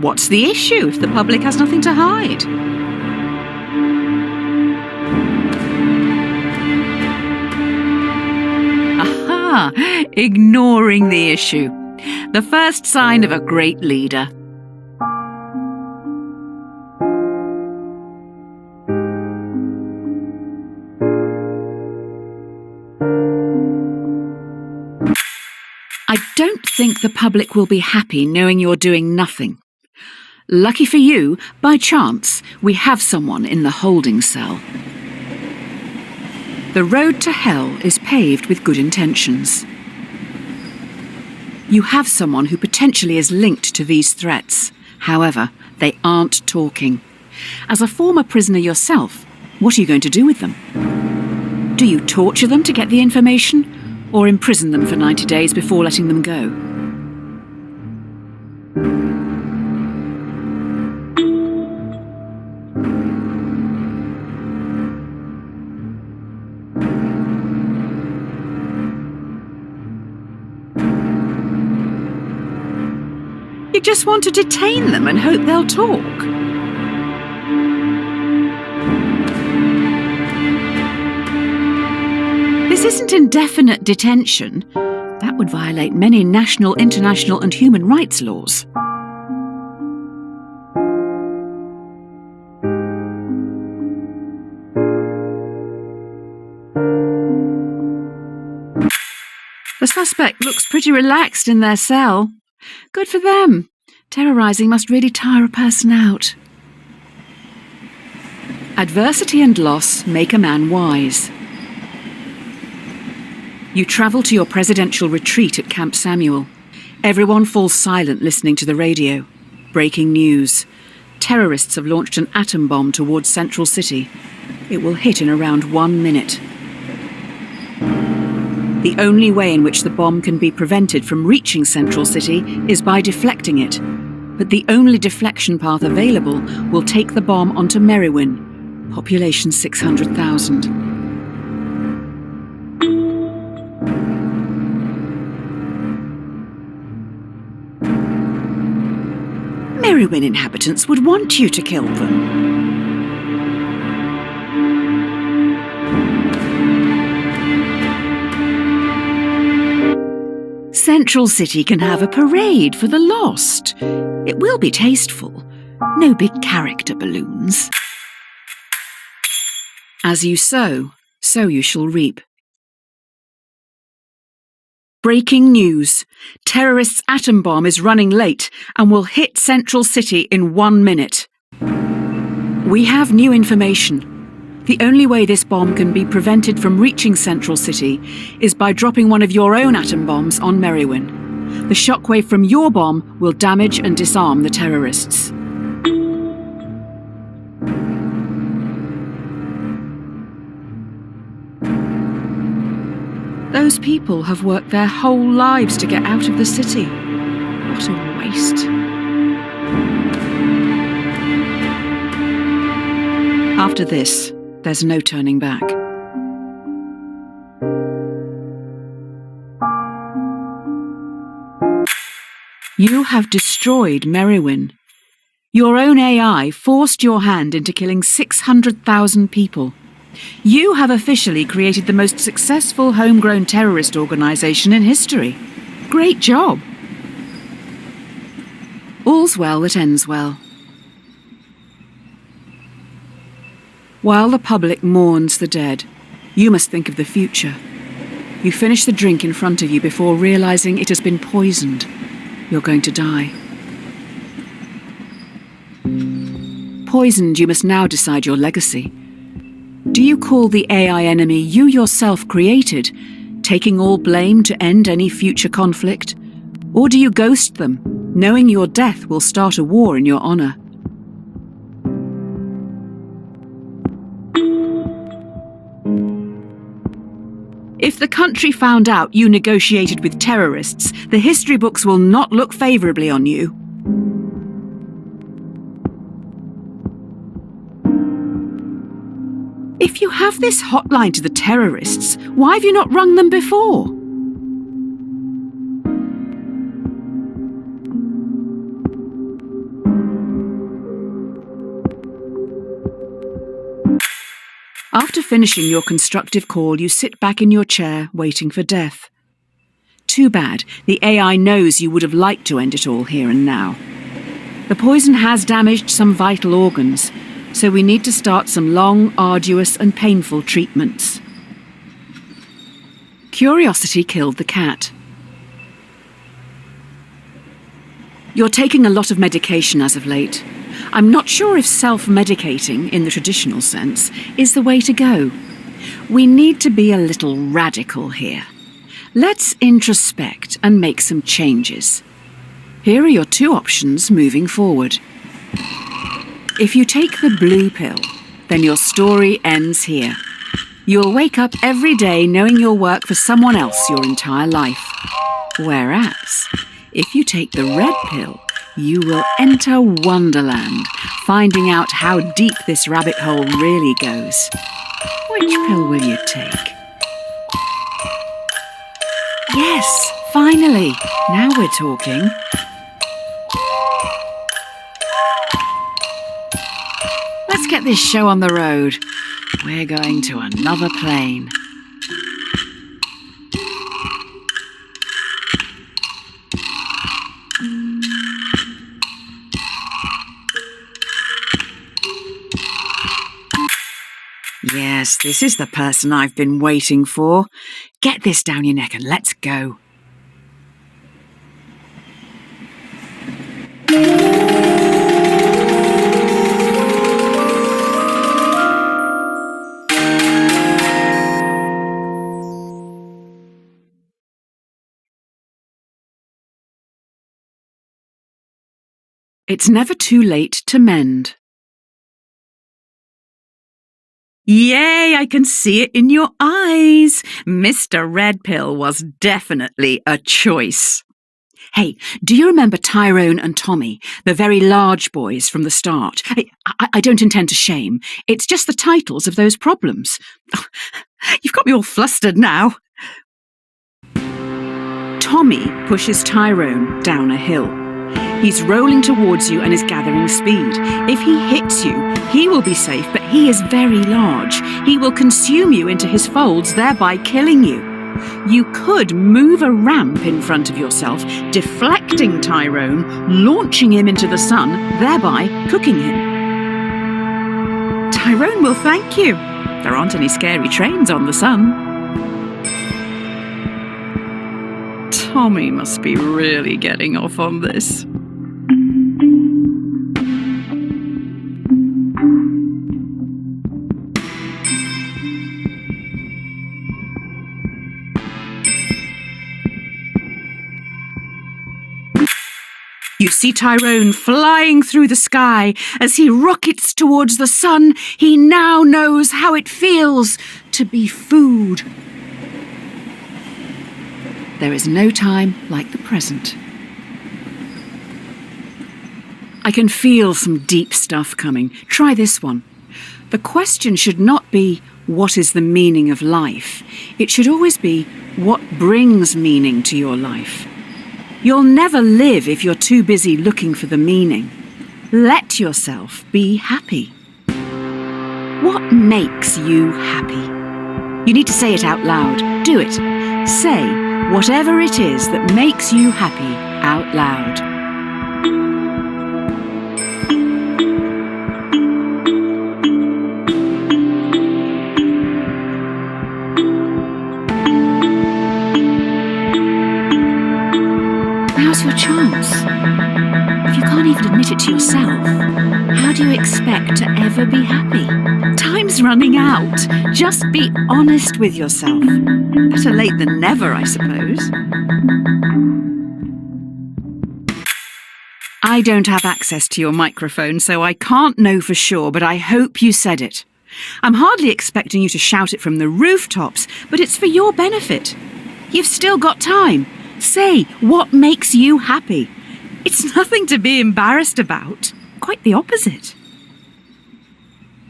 What's the issue if the public has nothing to hide? Ignoring the issue. The first sign of a great leader. I don't think the public will be happy knowing you're doing nothing. Lucky for you, by chance, we have someone in the holding cell. The road to hell is paved with good intentions. You have someone who potentially is linked to these threats. However, they aren't talking. As a former prisoner yourself, what are you going to do with them? Do you torture them to get the information, or imprison them for 90 days before letting them go? You just want to detain them and hope they'll talk. This isn't indefinite detention. That would violate many national, international and human rights laws. The suspect looks pretty relaxed in their cell. Good for them. Terrorising must really tire a person out. Adversity and loss make a man wise. You travel to your presidential retreat at Camp Samuel. Everyone falls silent listening to the radio. Breaking news. Terrorists have launched an atom bomb towards Central City. It will hit in around 1 minute. The only way in which the bomb can be prevented from reaching Central City is by deflecting it. But the only deflection path available will take the bomb onto Merriwin, population 600,000. Merriwin inhabitants would want you to kill them. Central City can have a parade for the lost. It will be tasteful. No big character balloons. As you sow, so you shall reap. Breaking news. Terrorists' atom bomb is running late and will hit Central City in 1 minute. We have new information. The only way this bomb can be prevented from reaching Central City is by dropping one of your own atom bombs on Merrywin. The shockwave from your bomb will damage and disarm the terrorists. Those people have worked their whole lives to get out of the city. What a waste. After this, there's no turning back. You have destroyed Merrywin. Your own AI forced your hand into killing 600,000 people. You have officially created the most successful homegrown terrorist organisation in history. Great job. All's well that ends well. While the public mourns the dead, you must think of the future. You finish the drink in front of you before realising it has been poisoned. You're going to die. Poisoned, you must now decide your legacy. Do you call the AI enemy you yourself created, taking all blame to end any future conflict? Or do you ghost them, knowing your death will start a war in your honour? If the country found out you negotiated with terrorists, the history books will not look favourably on you. If you have this hotline to the terrorists, why have you not rung them before? After finishing your constructive call, you sit back in your chair, waiting for death. Too bad, the AI knows you would have liked to end it all here and now. The poison has damaged some vital organs, so we need to start some long, arduous and painful treatments. Curiosity killed the cat. You're taking a lot of medication as of late. I'm not sure if self-medicating, in the traditional sense, is the way to go. We need to be a little radical here. Let's introspect and make some changes. Here are your two options moving forward. If you take the blue pill, then your story ends here. You'll wake up every day knowing you'll work for someone else your entire life. Whereas, if you take the red pill, you will enter Wonderland, finding out how deep this rabbit hole really goes. Which pill will you take? Yes, finally! Now we're talking. Let's get this show on the road. We're going to another plane. Yes, this is the person I've been waiting for. Get this down your neck and let's go. It's never too late to mend. Yay, I can see it in your eyes. Mr. Red Pill was definitely a choice. Hey, do you remember Tyrone and Tommy, the very large boys from the start? I don't intend to shame. It's just the titles of those problems. You've got me all flustered now. Tommy pushes Tyrone down a hill. He's rolling towards you and is gathering speed. If he hits you, he will be safe, but he is very large. He will consume you into his folds, thereby killing you. You could move a ramp in front of yourself, deflecting Tyrone, launching him into the sun, thereby cooking him. Tyrone will thank you. There aren't any scary trains on the sun. Tommy must be really getting off on this. You see Tyrone flying through the sky as he rockets towards the sun. He now knows how it feels to be food. There is no time like the present. I can feel some deep stuff coming. Try this one. The question should not be, what is the meaning of life? It should always be, what brings meaning to your life? You'll never live if you're too busy looking for the meaning. Let yourself be happy. What makes you happy? You need to say it out loud. Do it. Say whatever it is that makes you happy out loud. Now's your chance. If you can't even admit it to yourself, how do you expect to ever be happy? Time's running out. Just be honest with yourself. Better late than never, I suppose. I don't have access to your microphone, so I can't know for sure, but I hope you said it. I'm hardly expecting you to shout it from the rooftops, but it's for your benefit. You've still got time. Say what makes you happy. It's nothing to be embarrassed about. Quite the opposite.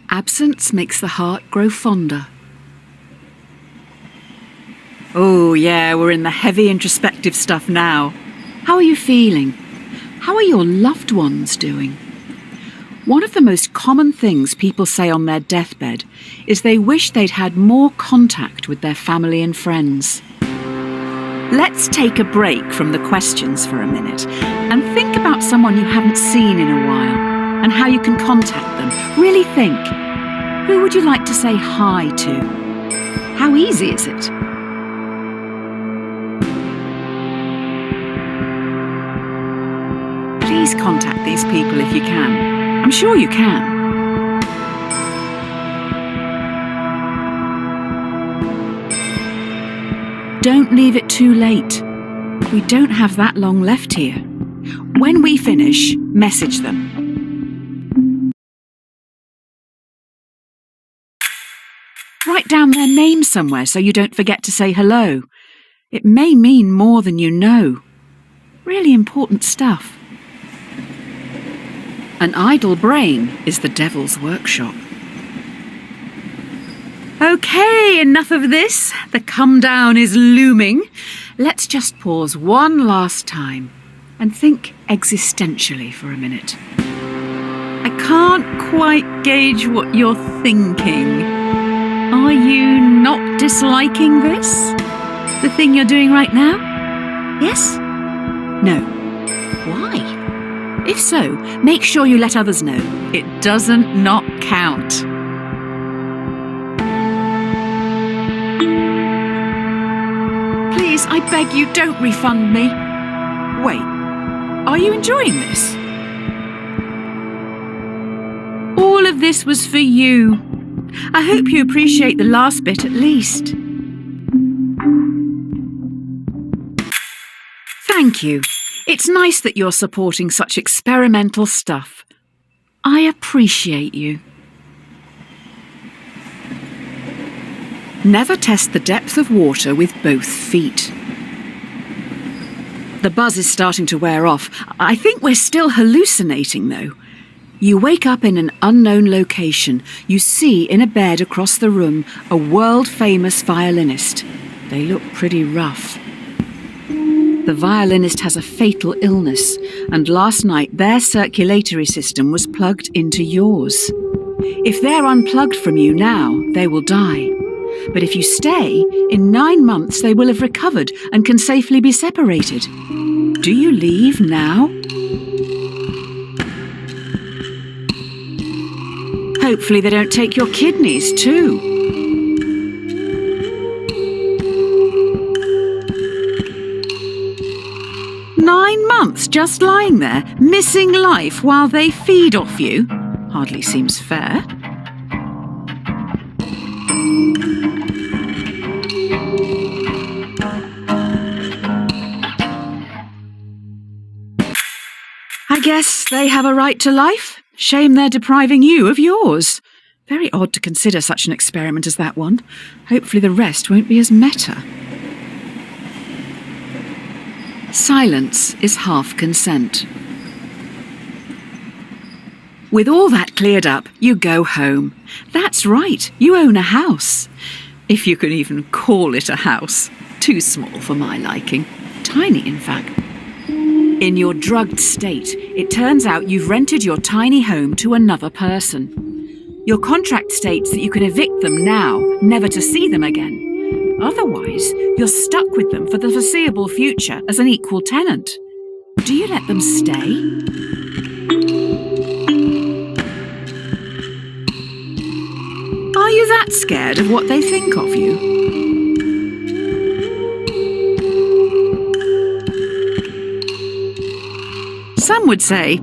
Absence makes the heart grow fonder. Oh yeah, we're in the heavy introspective stuff now. How are you feeling? How are your loved ones doing? One of the most common things people say on their deathbed is they wish they'd had more contact with their family and friends. Let's take a break from the questions for a minute and think about someone you haven't seen in a while and how you can contact them. Really think. Who would you like to say hi to? How easy is it? Please contact these people if you can. I'm sure you can. Don't leave it too late. We don't have that long left here. When we finish, message them. Write down their name somewhere so you don't forget to say hello. It may mean more than you know. Really important stuff. An idle brain is the devil's workshop. Okay, enough of this. The come down is looming. Let's just pause one last time and think existentially for a minute. I can't quite gauge what you're thinking. Are you not disliking this? The thing you're doing right now? Yes? No. Why? If so, make sure you let others know. It doesn't not count. Please, I beg you, don't refund me. Wait, are you enjoying this? All of this was for you. I hope you appreciate the last bit at least. Thank you. It's nice that you're supporting such experimental stuff. I appreciate you. Never test the depth of water with both feet. The buzz is starting to wear off. I think we're still hallucinating, though. You wake up in an unknown location. You see in a bed across the room a world-famous violinist. They look pretty rough. The violinist has a fatal illness, and last night their circulatory system was plugged into yours. If they're unplugged from you now, they will die. But if you stay, in 9 months they will have recovered and can safely be separated. Do you leave now? Hopefully they don't take your kidneys too. months just lying there, missing life while they feed off you? Hardly seems fair. I guess they have a right to life. Shame they're depriving you of yours. Very odd to consider such an experiment as that one. Hopefully the rest won't be as meta. Silence is half consent. With all that cleared up, you go home. That's right, you own a house. If you can even call it a house. Too small for my liking. Tiny, in fact. In your drugged state, it turns out you've rented your tiny home to another person. Your contract states that you can evict them now, never to see them again. Otherwise, you're stuck with them for the foreseeable future as an equal tenant. Do you let them stay? Are you that scared of what they think of you? Some would say,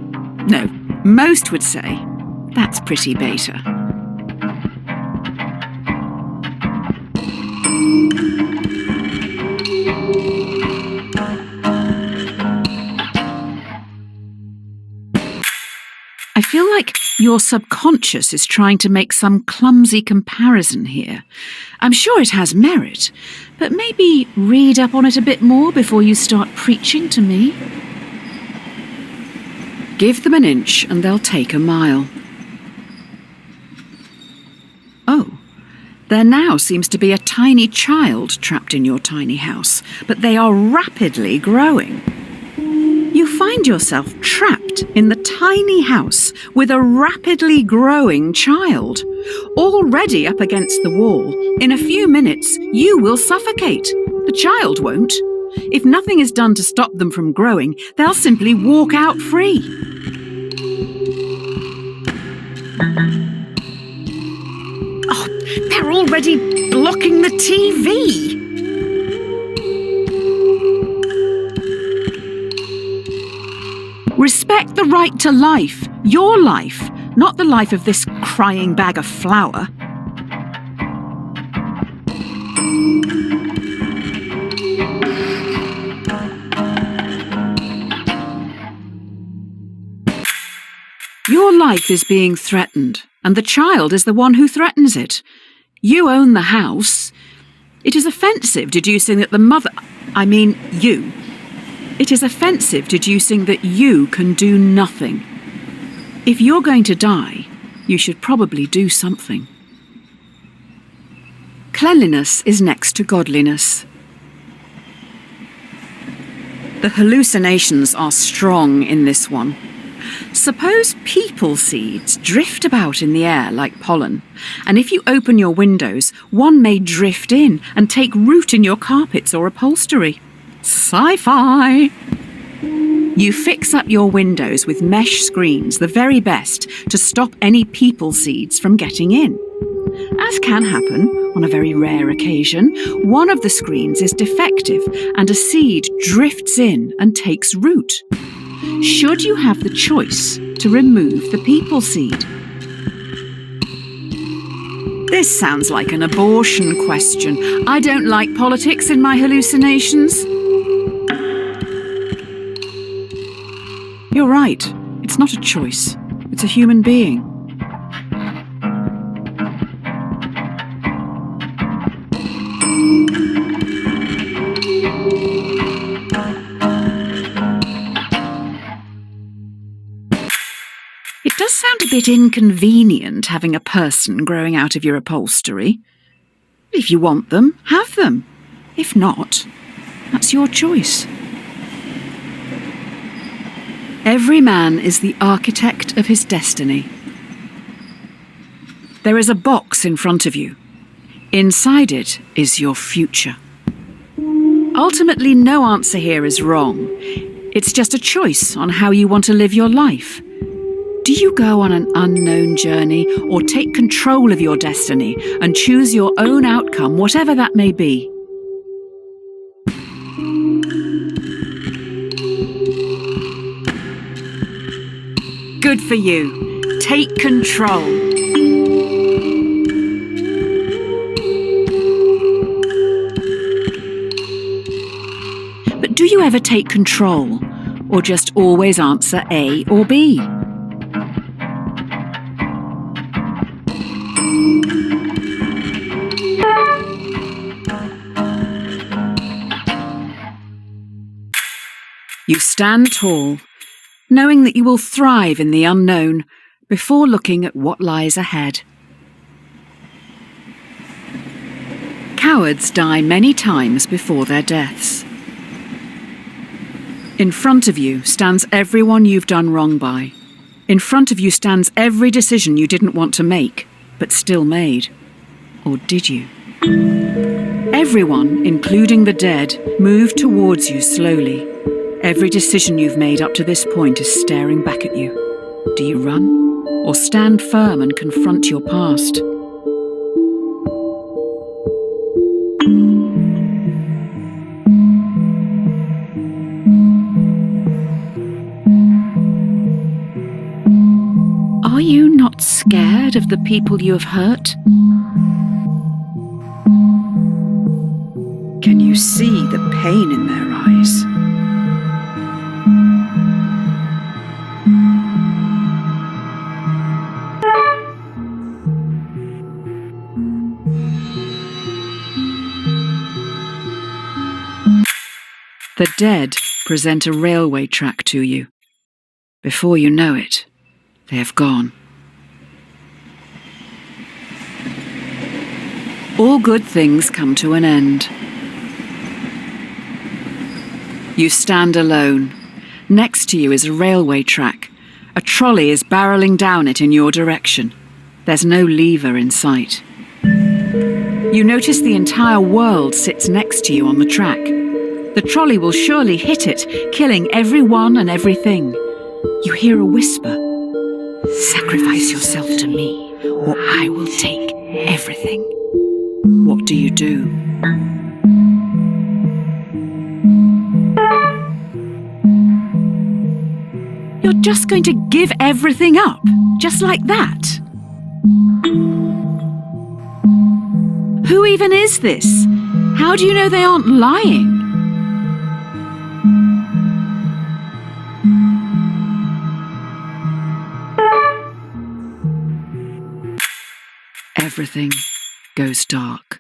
no, most would say, that's pretty beta. I feel like your subconscious is trying to make some clumsy comparison here. I'm sure it has merit, but maybe read up on it a bit more before you start preaching to me. Give them an inch and they'll take a mile. Oh, there now seems to be a tiny child trapped in your tiny house, but they are rapidly growing. You find yourself trapped in the tiny house with a rapidly growing child. Already up against the wall, in a few minutes you will suffocate. The child won't. If nothing is done to stop them from growing, they'll simply walk out free. Oh, they're already blocking the TV. Respect the right to life, your life, not the life of this crying bag of flour. Your life is being threatened, and the child is the one who threatens it. You own the house. It is offensive deducing that the mother... you. It is offensive deducing that you can do nothing. If you're going to die, you should probably do something. Cleanliness is next to godliness. The hallucinations are strong in this one. Suppose people seeds drift about in the air like pollen, and if you open your windows, one may drift in and take root in your carpets or upholstery. Sci-fi! You fix up your windows with mesh screens, the very best, to stop any people seeds from getting in. As can happen, on a very rare occasion, one of the screens is defective and a seed drifts in and takes root. Should you have the choice to remove the people seed? This sounds like an abortion question. I don't like politics in my hallucinations. You're right. It's not a choice. It's a human being. It does sound a bit inconvenient having a person growing out of your upholstery. If you want them, have them. If not, that's your choice. Every man is the architect of his destiny. There is a box in front of you. Inside it is your future. Ultimately, no answer here is wrong. It's just a choice on how you want to live your life. Do you go on an unknown journey or take control of your destiny and choose your own outcome, whatever that may be? Good for you. Take control. But do you ever take control, or just always answer A or B? You stand tall, knowing that you will thrive in the unknown before looking at what lies ahead. Cowards die many times before their deaths. In front of you stands everyone you've done wrong by. In front of you stands every decision you didn't want to make, but still made. Or did you? Everyone, including the dead, moved towards you slowly. Every decision you've made up to this point is staring back at you. Do you run, or stand firm and confront your past? Are you not scared of the people you have hurt? Can you see the pain in their eyes? The dead present a railway track to you. Before you know it, they have gone. All good things come to an end. You stand alone. Next to you is a railway track. A trolley is barrelling down it in your direction. There's no lever in sight. You notice the entire world sits next to you on the track. The trolley will surely hit it, killing everyone and everything. You hear a whisper. Sacrifice yourself to me, or I will take everything. What do you do? You're just going to give everything up, just like that? Who even is this? How do you know they aren't lying? Everything goes dark.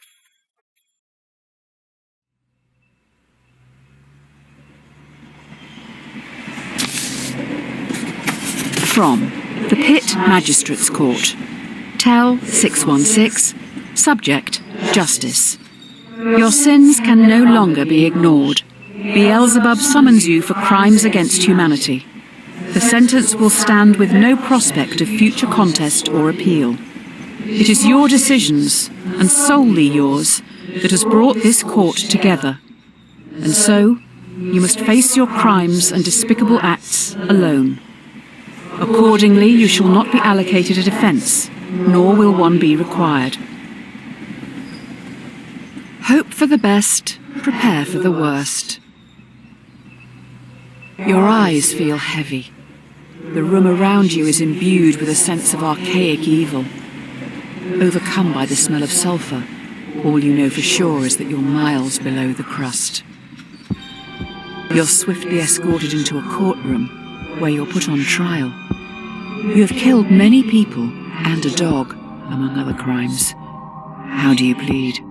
From the Pit Magistrates Court. Tell 616. Subject, Justice. Your sins can no longer be ignored. Beelzebub summons you for crimes against humanity. The sentence will stand with no prospect of future contest or appeal. It is your decisions, and solely yours, that has brought this court together. And so, you must face your crimes and despicable acts alone. Accordingly, you shall not be allocated a defence, nor will one be required. Hope for the best, prepare for the worst. Your eyes feel heavy. The room around you is imbued with a sense of archaic evil. Overcome by the smell of sulphur, all you know for sure is that you're miles below the crust. You're swiftly escorted into a courtroom where you're put on trial. You have killed many people and a dog, among other crimes. How do you plead?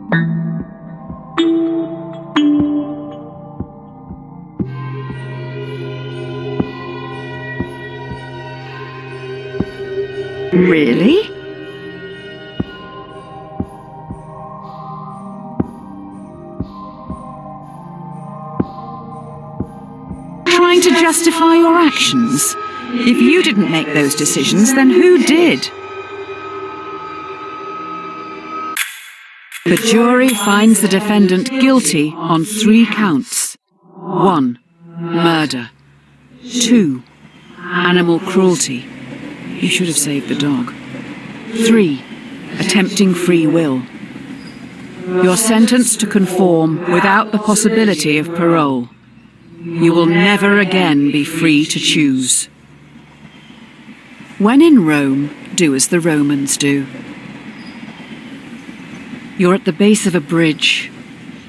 Really? Trying to justify your actions? If you didn't make those decisions, then who did? The jury finds the defendant guilty on 3 counts. 1. Murder. 2. Animal cruelty. You should have saved the dog. 3. Attempting free will. You're sentenced to conform without the possibility of parole. You will never again be free to choose. When in Rome, do as the Romans do. You're at the base of a bridge.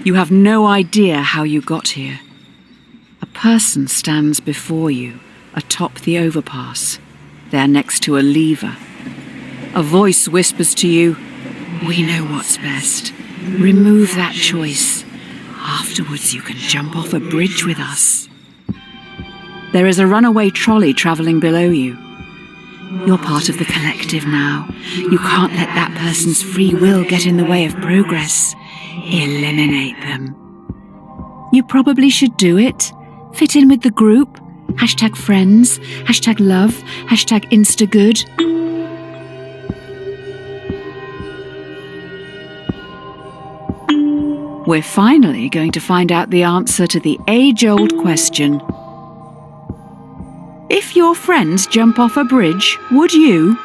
You have no idea how you got here. A person stands before you, atop the overpass. They're next to a lever. A voice whispers to you, "We know what's best. Remove that choice. Afterwards you can jump off a bridge with us." There is a runaway trolley travelling below you. You're part of the collective now. You can't let that person's free will get in the way of progress. Eliminate them. You probably should do it. Fit in with the group. #friends, #love, #instagood. We're finally going to find out the answer to the age-old question. If your friends jump off a bridge, would you?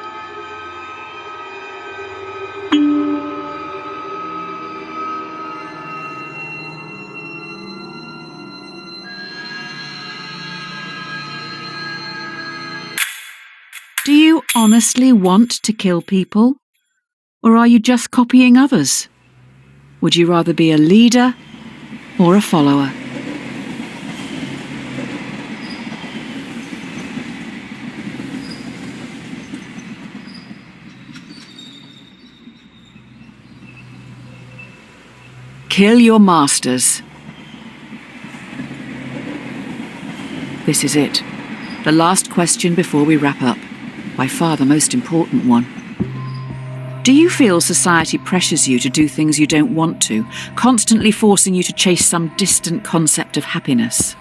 Do you honestly want to kill people? Or are you just copying others? Would you rather be a leader or a follower? Kill your masters. This is it. The last question before we wrap up. By far the most important one. Do you feel society pressures you to do things you don't want to, constantly forcing you to chase some distant concept of happiness?